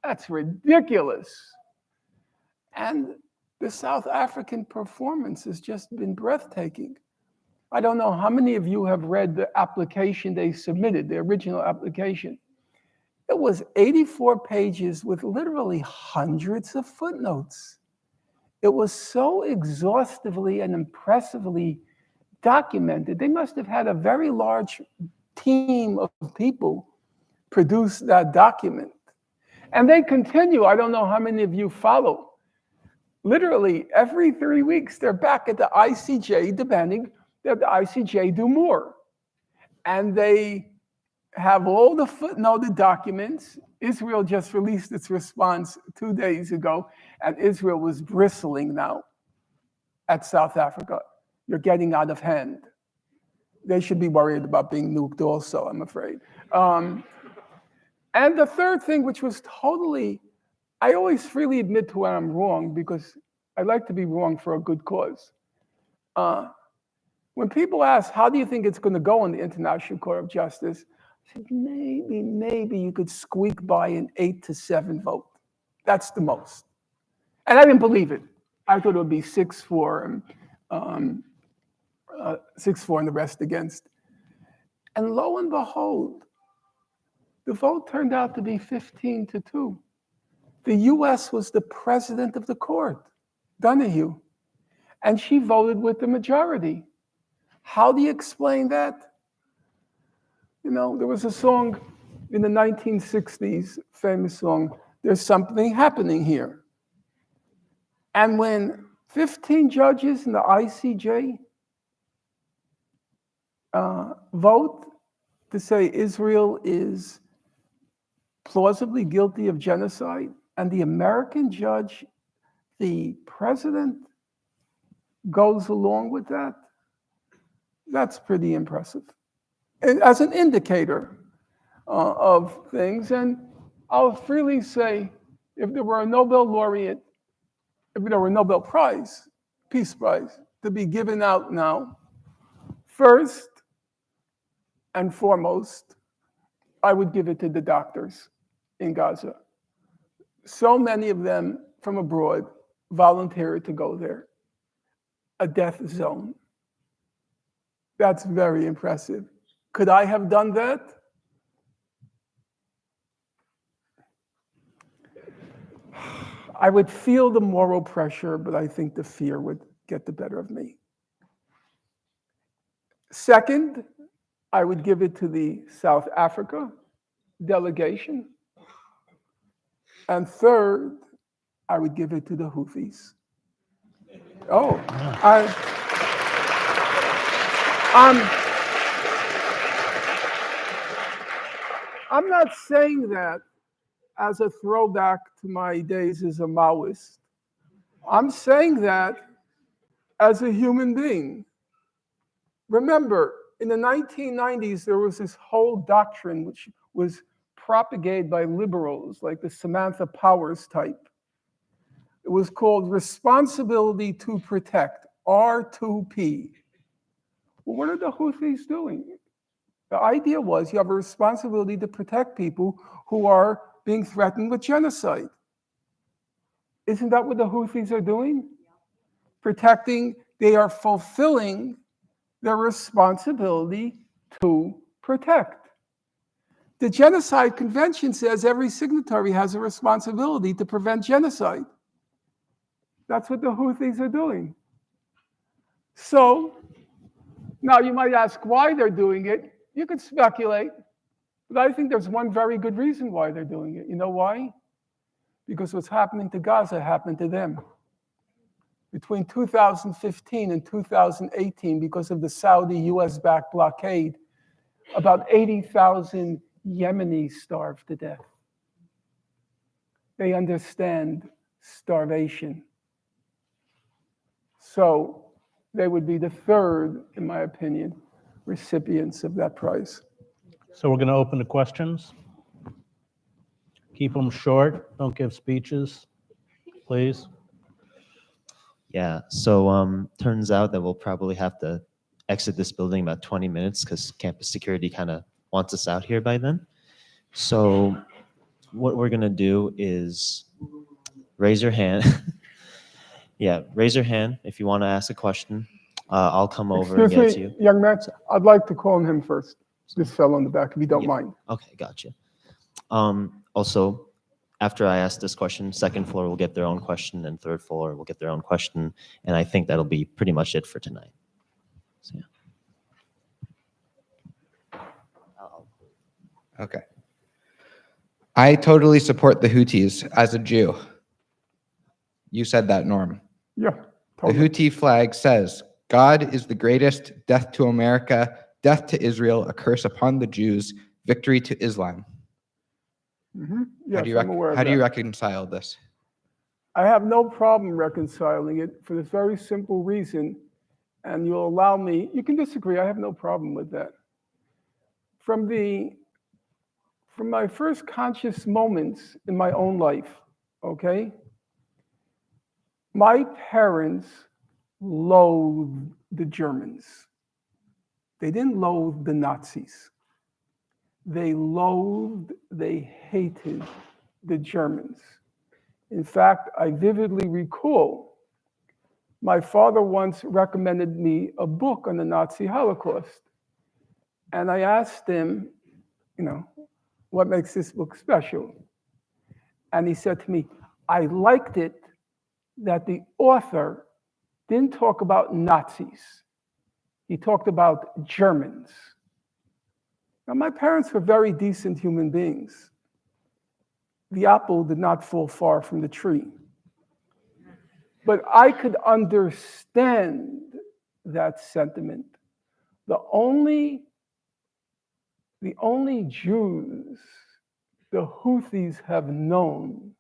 That's ridiculous. And the South African performance has just been breathtaking. I don't know how many of you have read the application they submitted, the original application. It was 84 pages with literally hundreds of footnotes. It was so exhaustively and impressively documented. They must have had a very large team of people produce that document. And they continue. I don't know how many of you follow. Literally every 3 weeks, they're back at the ICJ demanding that the ICJ do more. And they have all the footnoted documents. Israel just released its response 2 days ago, and Israel was bristling now at South Africa. You're getting out of hand. They should be worried about being nuked also, I'm afraid. And the third thing, which was totally, I always freely admit to when I'm wrong because I like to be wrong for a good cause. When people ask, how do you think it's going to go in the International Court of Justice? I said, maybe you could squeak by an 8-7 vote. That's the most. And I didn't believe it. I thought it would be 6-4 and 6-4 and the rest against. And lo and behold, the vote turned out to be 15-2. The US was the president of the court, Donahue, and she voted with the majority. How do you explain that? You know, there was a song in the 1960s, famous song, There's Something Happening Here. And when 15 judges in the ICJ vote to say Israel is plausibly guilty of genocide, and the American judge, the president, goes along with that, that's pretty impressive. As an indicator of things, and I'll freely say, if there were a Nobel laureate, if there were a Nobel Prize, Peace Prize, to be given out now, first and foremost, I would give it to the doctors in Gaza. So many of them from abroad volunteered to go there. A death zone. That's very impressive. Could I have done that? I would feel the moral pressure, but I think the fear would get the better of me. Second, I would give it to the South Africa delegation. And third, I would give it to the Houthis. Oh, I'm not saying that as a throwback to my days as a Maoist. I'm saying that as a human being. Remember, in the 1990s, there was this whole doctrine which was propagated by liberals, like the Samantha Powers type. It was called responsibility to protect, R2P. Well, what are the Houthis doing? The idea was you have a responsibility to protect people who are being threatened with genocide. Isn't that what the Houthis are doing? Protecting, they are fulfilling their responsibility to protect. The Genocide Convention says every signatory has a responsibility to prevent genocide. That's what the Houthis are doing. So, now you might ask why they're doing it. You could speculate, but I think there's one very good reason why they're doing it. You know why? Because what's happening to Gaza happened to them. Between 2015 and 2018, because of the Saudi US-backed blockade, about 80,000 Yemenis starve to death. They understand starvation. So they would be the third, in my opinion, recipients of that prize.
So we're going to open to questions. Keep them short. Don't give speeches, please.
Yeah, so turns out that we'll probably have to exit this building in about 20 minutes because campus security kind of wants us out here by then. So what we're gonna do is raise your hand. Yeah, raise your hand if you want to ask a question. I'll come over and get
Excuse
to
me,
you.
young man, I'd like to call him first. This fellow in the back, if you don't
Yeah.
mind.
Okay, gotcha. Also, after I ask this question, second floor will get their own question, and third floor will get their own question, and I think that'll be pretty much it for tonight. So, yeah.
Okay. I totally support the Houthis as a Jew. You said that, Norm.
Yeah,
The
totally.
Houthi flag says, God is the greatest, death to America, death to Israel, a curse upon the Jews, victory to Islam.
Yes, I'm aware of
how do you
that.
reconcile this?
I have no problem reconciling it for this very simple reason, and you'll allow me, you can disagree, I have no problem with that. From my first conscious moments in my own life, okay, my parents loathed the Germans. They didn't loathe the Nazis. They hated the Germans. In fact, I vividly recall my father once recommended me a book on the Nazi Holocaust. And I asked him, what makes this book special? And he said to me, I liked it that the author didn't talk about Nazis. He talked about Germans. Now, my parents were very decent human beings. The apple did not fall far from the tree. But I could understand that sentiment. The only Jews the Houthis have known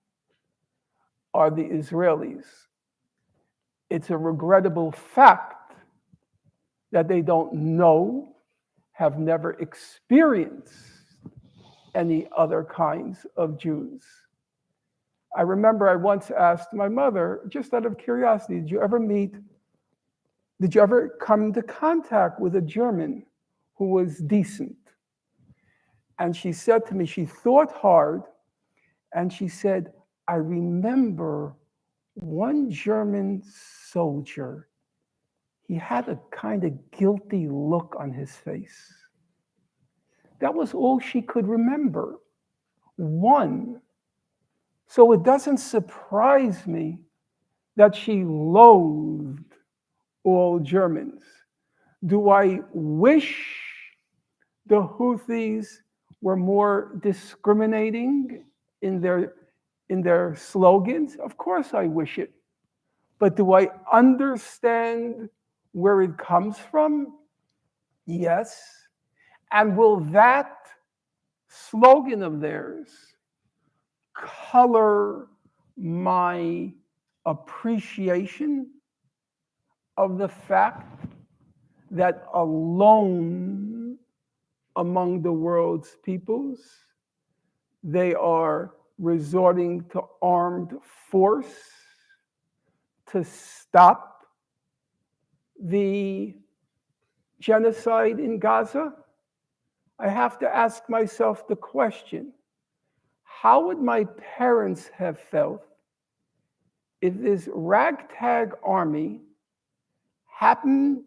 are the Israelis. It's a regrettable fact that they don't know, have never experienced any other kinds of Jews. I remember I once asked my mother, just out of curiosity, did you ever come into contact with a German who was decent? And she said to me, she thought hard, and she said, I remember one German soldier, he had a kind of guilty look on his face. That was all she could remember. One. So it doesn't surprise me that she loathed all Germans. Do I wish the Houthis were more discriminating in their slogans? Of course I wish it. But do I understand where it comes from? Yes. And will that slogan of theirs color my appreciation of the fact that alone among the world's peoples, they are resorting to armed force to stop the genocide in Gaza? I have to ask myself the question, how would my parents have felt if this ragtag army happened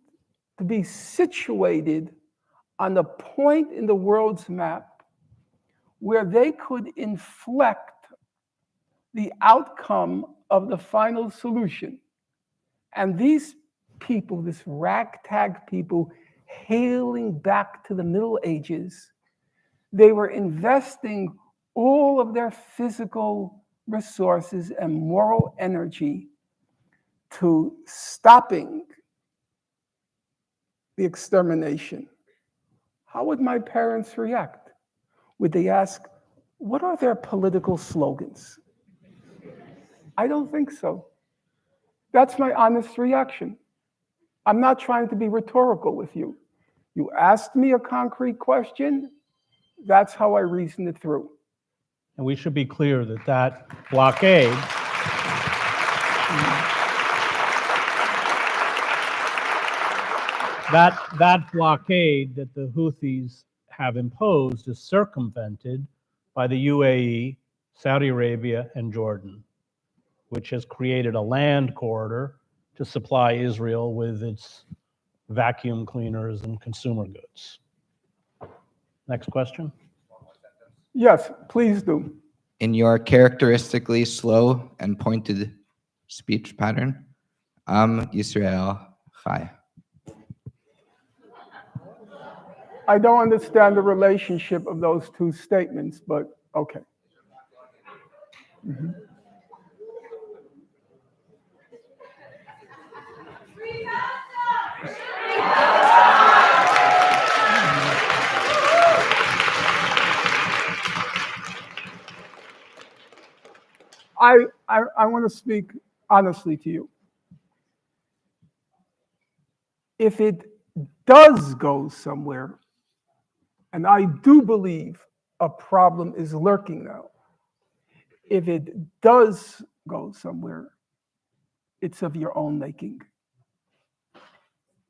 to be situated on a point in the world's map where they could inflect the outcome of the final solution? And these people, this ragtag people, hailing back to the Middle Ages, they were investing all of their physical resources and moral energy to stopping the extermination. How would my parents react? would they ask, what are their political slogans? I don't think so. That's my honest reaction. I'm not trying to be rhetorical with you. You asked me a concrete question, that's how I reasoned it through.
And we should be clear that that blockade that blockade that the Houthis have imposed is circumvented by the UAE, Saudi Arabia, and Jordan, which has created a land corridor to supply Israel with its vacuum cleaners and consumer goods. Next question.
Yes, please do.
In your characteristically slow and pointed speech pattern, Yisrael Chai.
I don't understand the relationship of those two statements, but okay. Mhm. I want to speak honestly to you. If it does go somewhere, and I do believe a problem is lurking now, if it does go somewhere, it's of your own making.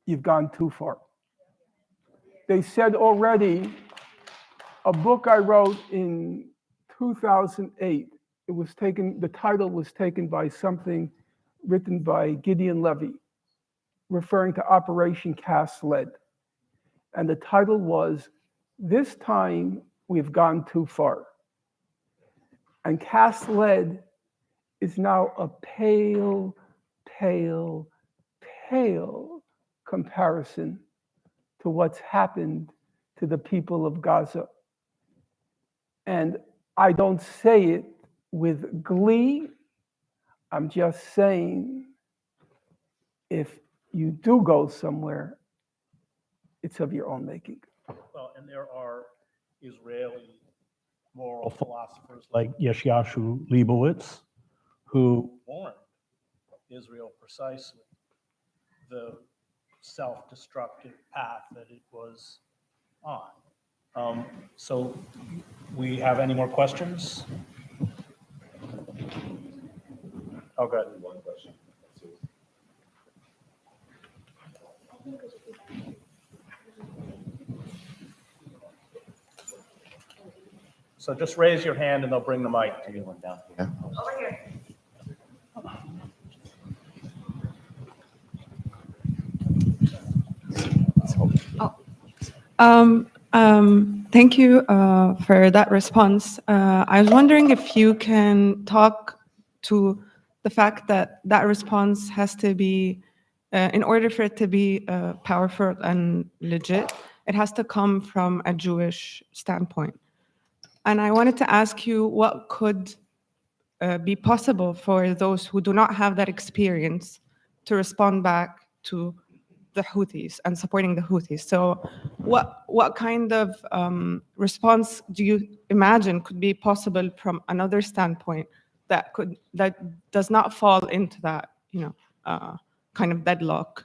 You've gone too far. They said already, a book I wrote in 2008, the title was taken by something written by Gideon Levy, referring to Operation Cast Lead. And the title was, "This Time We've Gone Too Far." And cast lead is now a pale, pale, pale comparison to what's happened to the people of Gaza. And I don't say it with glee. I'm just saying, if you do go somewhere, it's of your own making.
Well, and there are Israeli moral philosophers like Yeshayahu Leibowitz who warned Israel precisely the self-destructive path that it was on. So we have any more questions? Oh, good. One question. So just raise your hand and they'll bring the mic to you. One down here.
Over here.
Thank you for that response. I was wondering if you can talk to the fact that that response has to be, in order for it to be powerful and legit, it has to come from a Jewish standpoint. And I wanted to ask you what could be possible for those who do not have that experience to respond back to the Houthis and supporting the Houthis. So what kind of response do you imagine could be possible from another standpoint that does not fall into that, kind of deadlock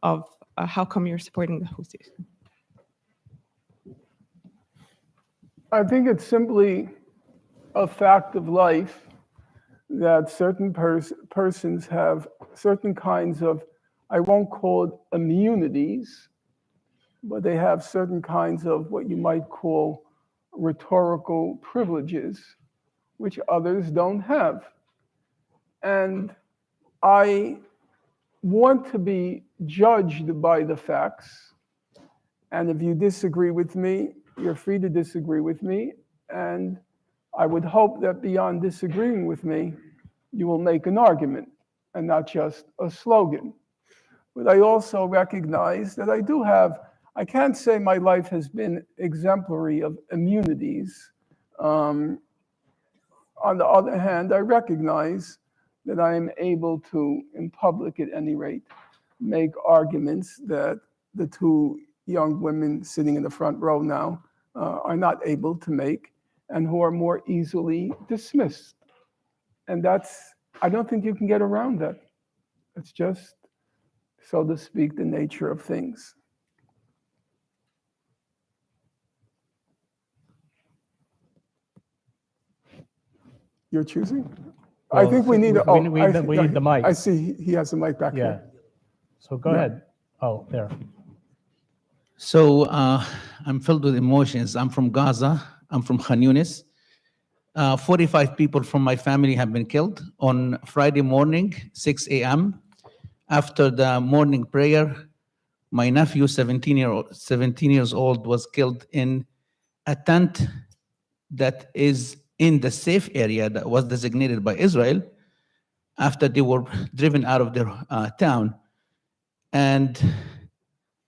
of how come you're supporting the Houthis?
I think it's simply a fact of life that certain persons have certain kinds of, I won't call it immunities, but they have certain kinds of what you might call rhetorical privileges, which others don't have. And I want to be judged by the facts. And if you disagree with me, you're free to disagree with me. And I would hope that beyond disagreeing with me, you will make an argument and not just a slogan. But I also recognize that I can't say my life has been exemplary of immunities. On the other hand, I recognize that I am able to, in public at any rate, make arguments that the two young women sitting in the front row now are not able to make and who are more easily dismissed. And I don't think you can get around that. It's just, so to speak, the nature of things. You're choosing? I think we need
we need the mic.
I see he has a mic back
Yeah.
here.
So go
Yeah.
ahead. Oh, there.
So I'm filled with emotions. I'm from Gaza. I'm from Khan Yunis. 45 people from my family have been killed on Friday morning, 6 a.m. After the morning prayer, my nephew, 17 years old, was killed in a tent that is in the safe area that was designated by Israel after they were driven out of their town, and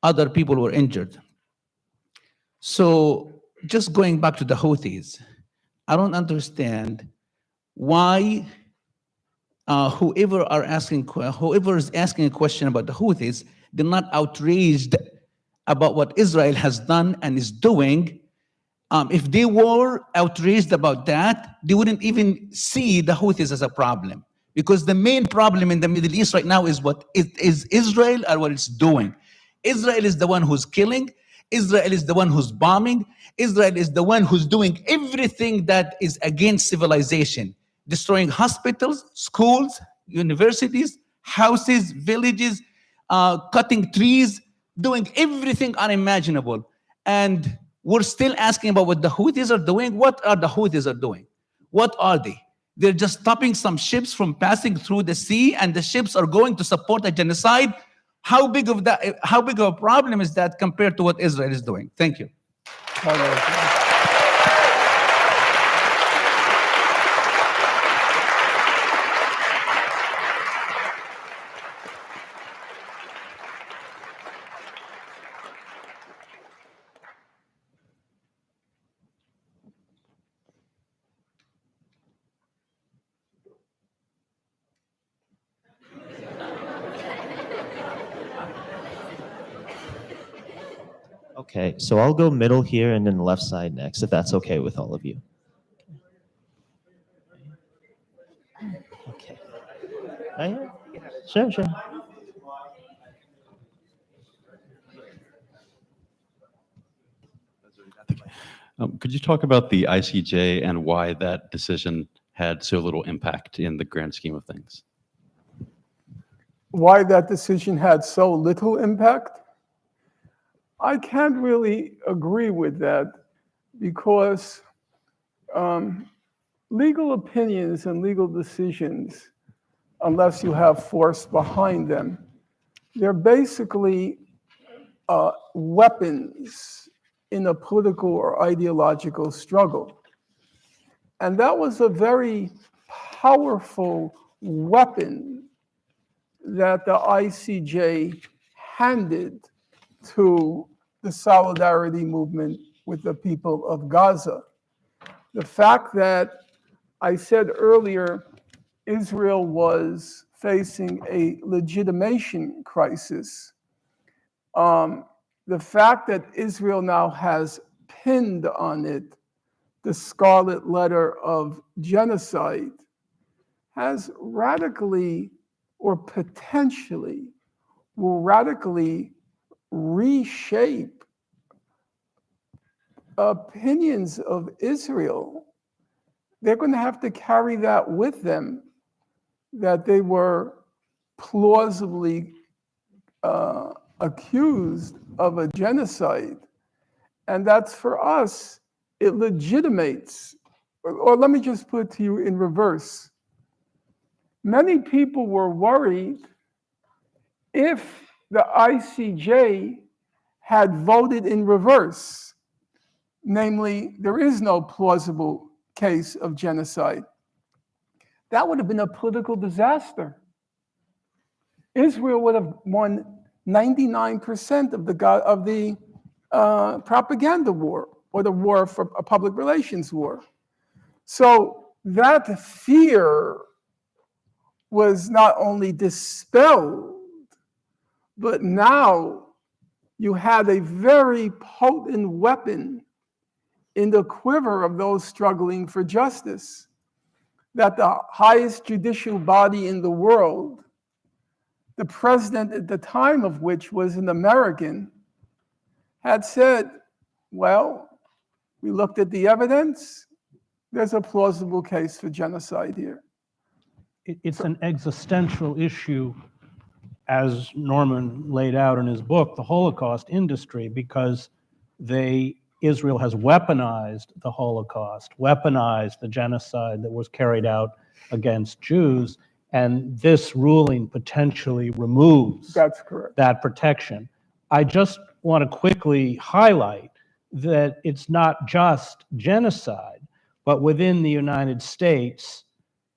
other people were injured. So just going back to the Houthis, I don't understand why whoever is asking a question about the Houthis, they're not outraged about what Israel has done and is doing. If they were outraged about that, they wouldn't even see the Houthis as a problem. Because the main problem in the Middle East right now is what is Israel and what it's doing. Israel is the one who's killing. Israel is the one who's bombing. Israel is the one who's doing everything that is against civilization, destroying hospitals, schools, universities, houses, villages, cutting trees, doing everything unimaginable. And we're still asking about what the Houthis are doing. What are the Houthis are doing? What are they? They're just stopping some ships from passing through the sea, and the ships are going to support a genocide. How big of a problem is that compared to what Israel is doing? Thank you.
Okay, so I'll go middle here and then left side next, if that's okay with all of you. Okay. Right here? Sure, sure.
Could you talk about the ICJ and why that decision had so little impact in the grand scheme of things?
Why that decision had so little impact? I can't really agree with that because legal opinions and legal decisions, unless you have force behind them, they're basically weapons in a political or ideological struggle. And that was a very powerful weapon that the ICJ handed to the solidarity movement with the people of Gaza. The fact that I said earlier, Israel was facing a legitimation crisis. The fact that Israel now has pinned on it the scarlet letter of genocide has radically or potentially will radically reshape opinions of Israel. They're going to have to carry that with them, that they were plausibly accused of a genocide. And that's for us, it legitimates, or let me just put it to you in reverse. Many people were worried if the ICJ had voted in reverse, namely, there is no plausible case of genocide. That would have been a political disaster. Israel would have won 99% of the propaganda war, or the war for a public relations war. So that fear was not only dispelled, but now you had a very potent weapon in the quiver of those struggling for justice, that the highest judicial body in the world, the president at the time of which was an American, had said, well, we looked at the evidence, there's a plausible case for genocide here.
It's an existential issue, as Norman laid out in his book, The Holocaust Industry, because Israel has weaponized the Holocaust, weaponized the genocide that was carried out against Jews, and this ruling potentially removes
That's correct.
that protection. I just want to quickly highlight that it's not just genocide, but within the United States,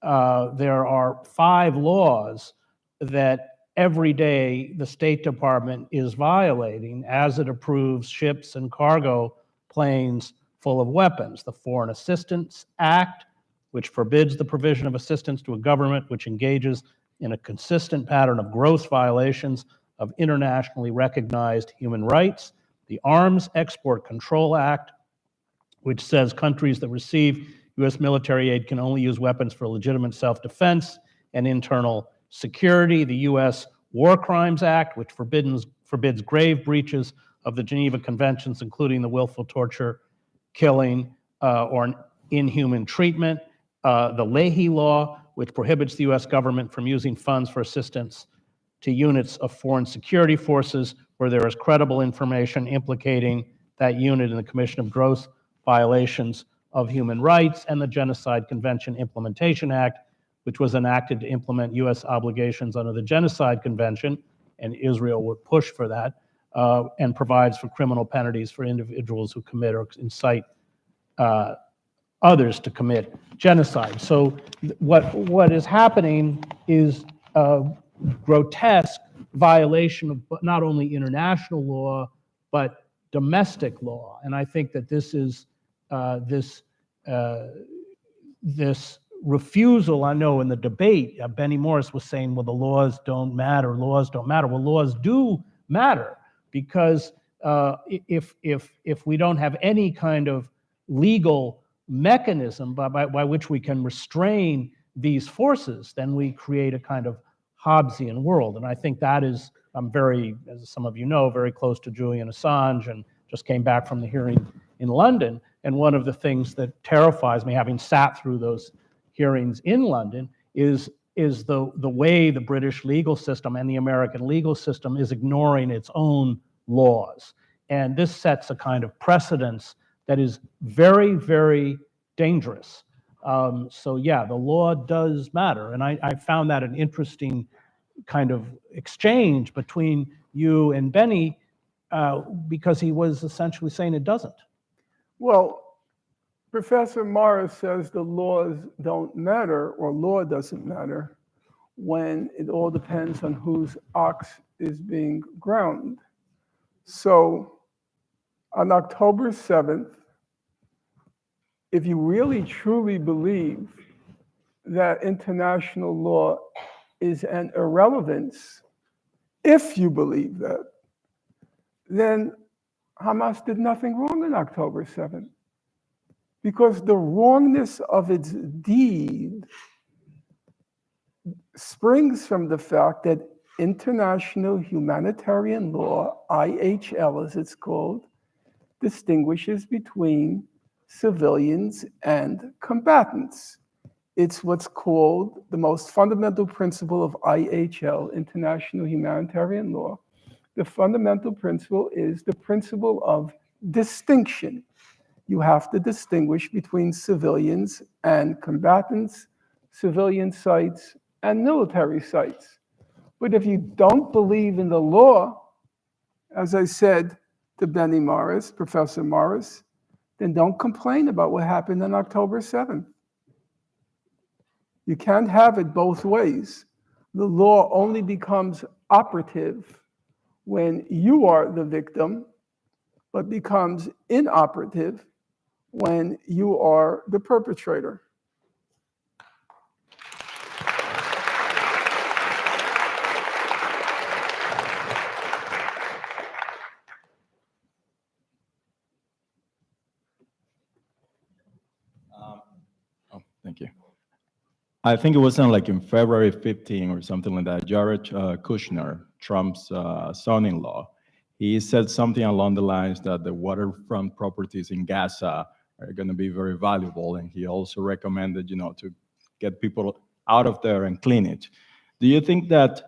there are 5 laws that every day the State Department is violating as it approves ships and cargo planes full of weapons. The Foreign Assistance Act, which forbids the provision of assistance to a government which engages in a consistent pattern of gross violations of internationally recognized human rights. The Arms Export Control Act, which says countries that receive U.S. military aid can only use weapons for legitimate self-defense and internal security. The U.S. War Crimes Act, which forbids grave breaches of the Geneva Conventions, including the willful torture, killing, or inhuman treatment. The Leahy Law, which prohibits the U.S. government from using funds for assistance to units of foreign security forces where there is credible information implicating that unit in the commission of gross violations of human rights, and the Genocide Convention Implementation Act, which was enacted to implement U.S. obligations under the Genocide Convention, and Israel would push for that, and provides for criminal penalties for individuals who commit or incite others to commit genocide. So what is happening is a grotesque violation of not only international law, but domestic law. And I think that this is this refusal. I know in the debate, Benny Morris was saying, well, the laws don't matter, laws don't matter. Well, laws do matter, because if we don't have any kind of legal mechanism by which we can restrain these forces, then we create a kind of Hobbesian world. And I think that is, I'm very, as some of you know, very close to Julian Assange, and just came back from the hearing in London. And one of the things that terrifies me, having sat through those hearings in London, is the way the British legal system and the American legal system is ignoring its own laws. And this sets a kind of precedence that is very, very dangerous. So yeah, the law does matter. And I found that an interesting kind of exchange between you and Benny, because he was essentially saying it doesn't.
Well, Professor Morris says the laws don't matter, or law doesn't matter, when it all depends on whose ox is being ground. So on October 7th, if you really truly believe that international law is an irrelevance, if you believe that, then Hamas did nothing wrong on October 7th, because the wrongness of its deed springs from the fact that international humanitarian law, IHL as it's called, distinguishes between civilians and combatants. It's what's called the most fundamental principle of IHL, international humanitarian law. The fundamental principle is the principle of distinction. You have to distinguish between civilians and combatants, civilian sites and military sites. But if you don't believe in the law, as I said to Benny Morris, Professor Morris, then don't complain about what happened on October 7th. You can't have it both ways. The law only becomes operative when you are the victim, but becomes inoperative when you are the perpetrator.
I think it was like in February 15 or something like that. Jared Kushner, Trump's son-in-law, he said something along the lines that the waterfront properties in Gaza are going to be very valuable, and he also recommended, to get people out of there and clean it. Do you think that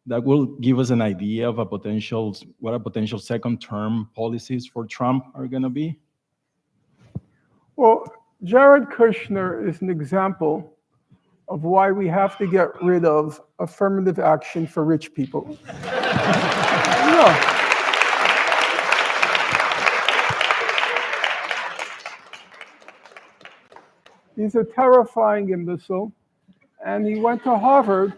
will give us an idea of what a potential second-term policies for Trump are going to be?
Well, Jared Kushner is an example of why we have to get rid of affirmative action for rich people. No. He's a terrifying imbecile, and he went to Harvard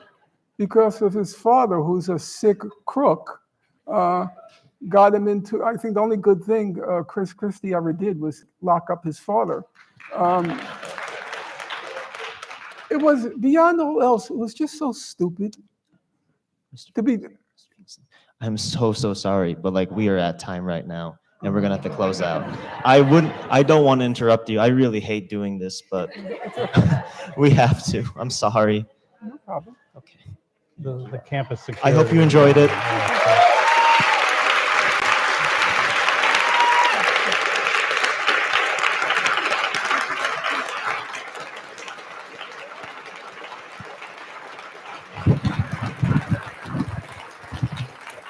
because of his father, who's a sick crook, got him into, I think the only good thing Chris Christie ever did was lock up his father. It was, beyond all else, it was just so stupid to be.
I'm so sorry, but like we are at time right now, and we're gonna have to close out. I don't want to interrupt you. I really hate doing this, but we have to. I'm sorry.
No problem.
Okay.
The campus security.
I hope you enjoyed it.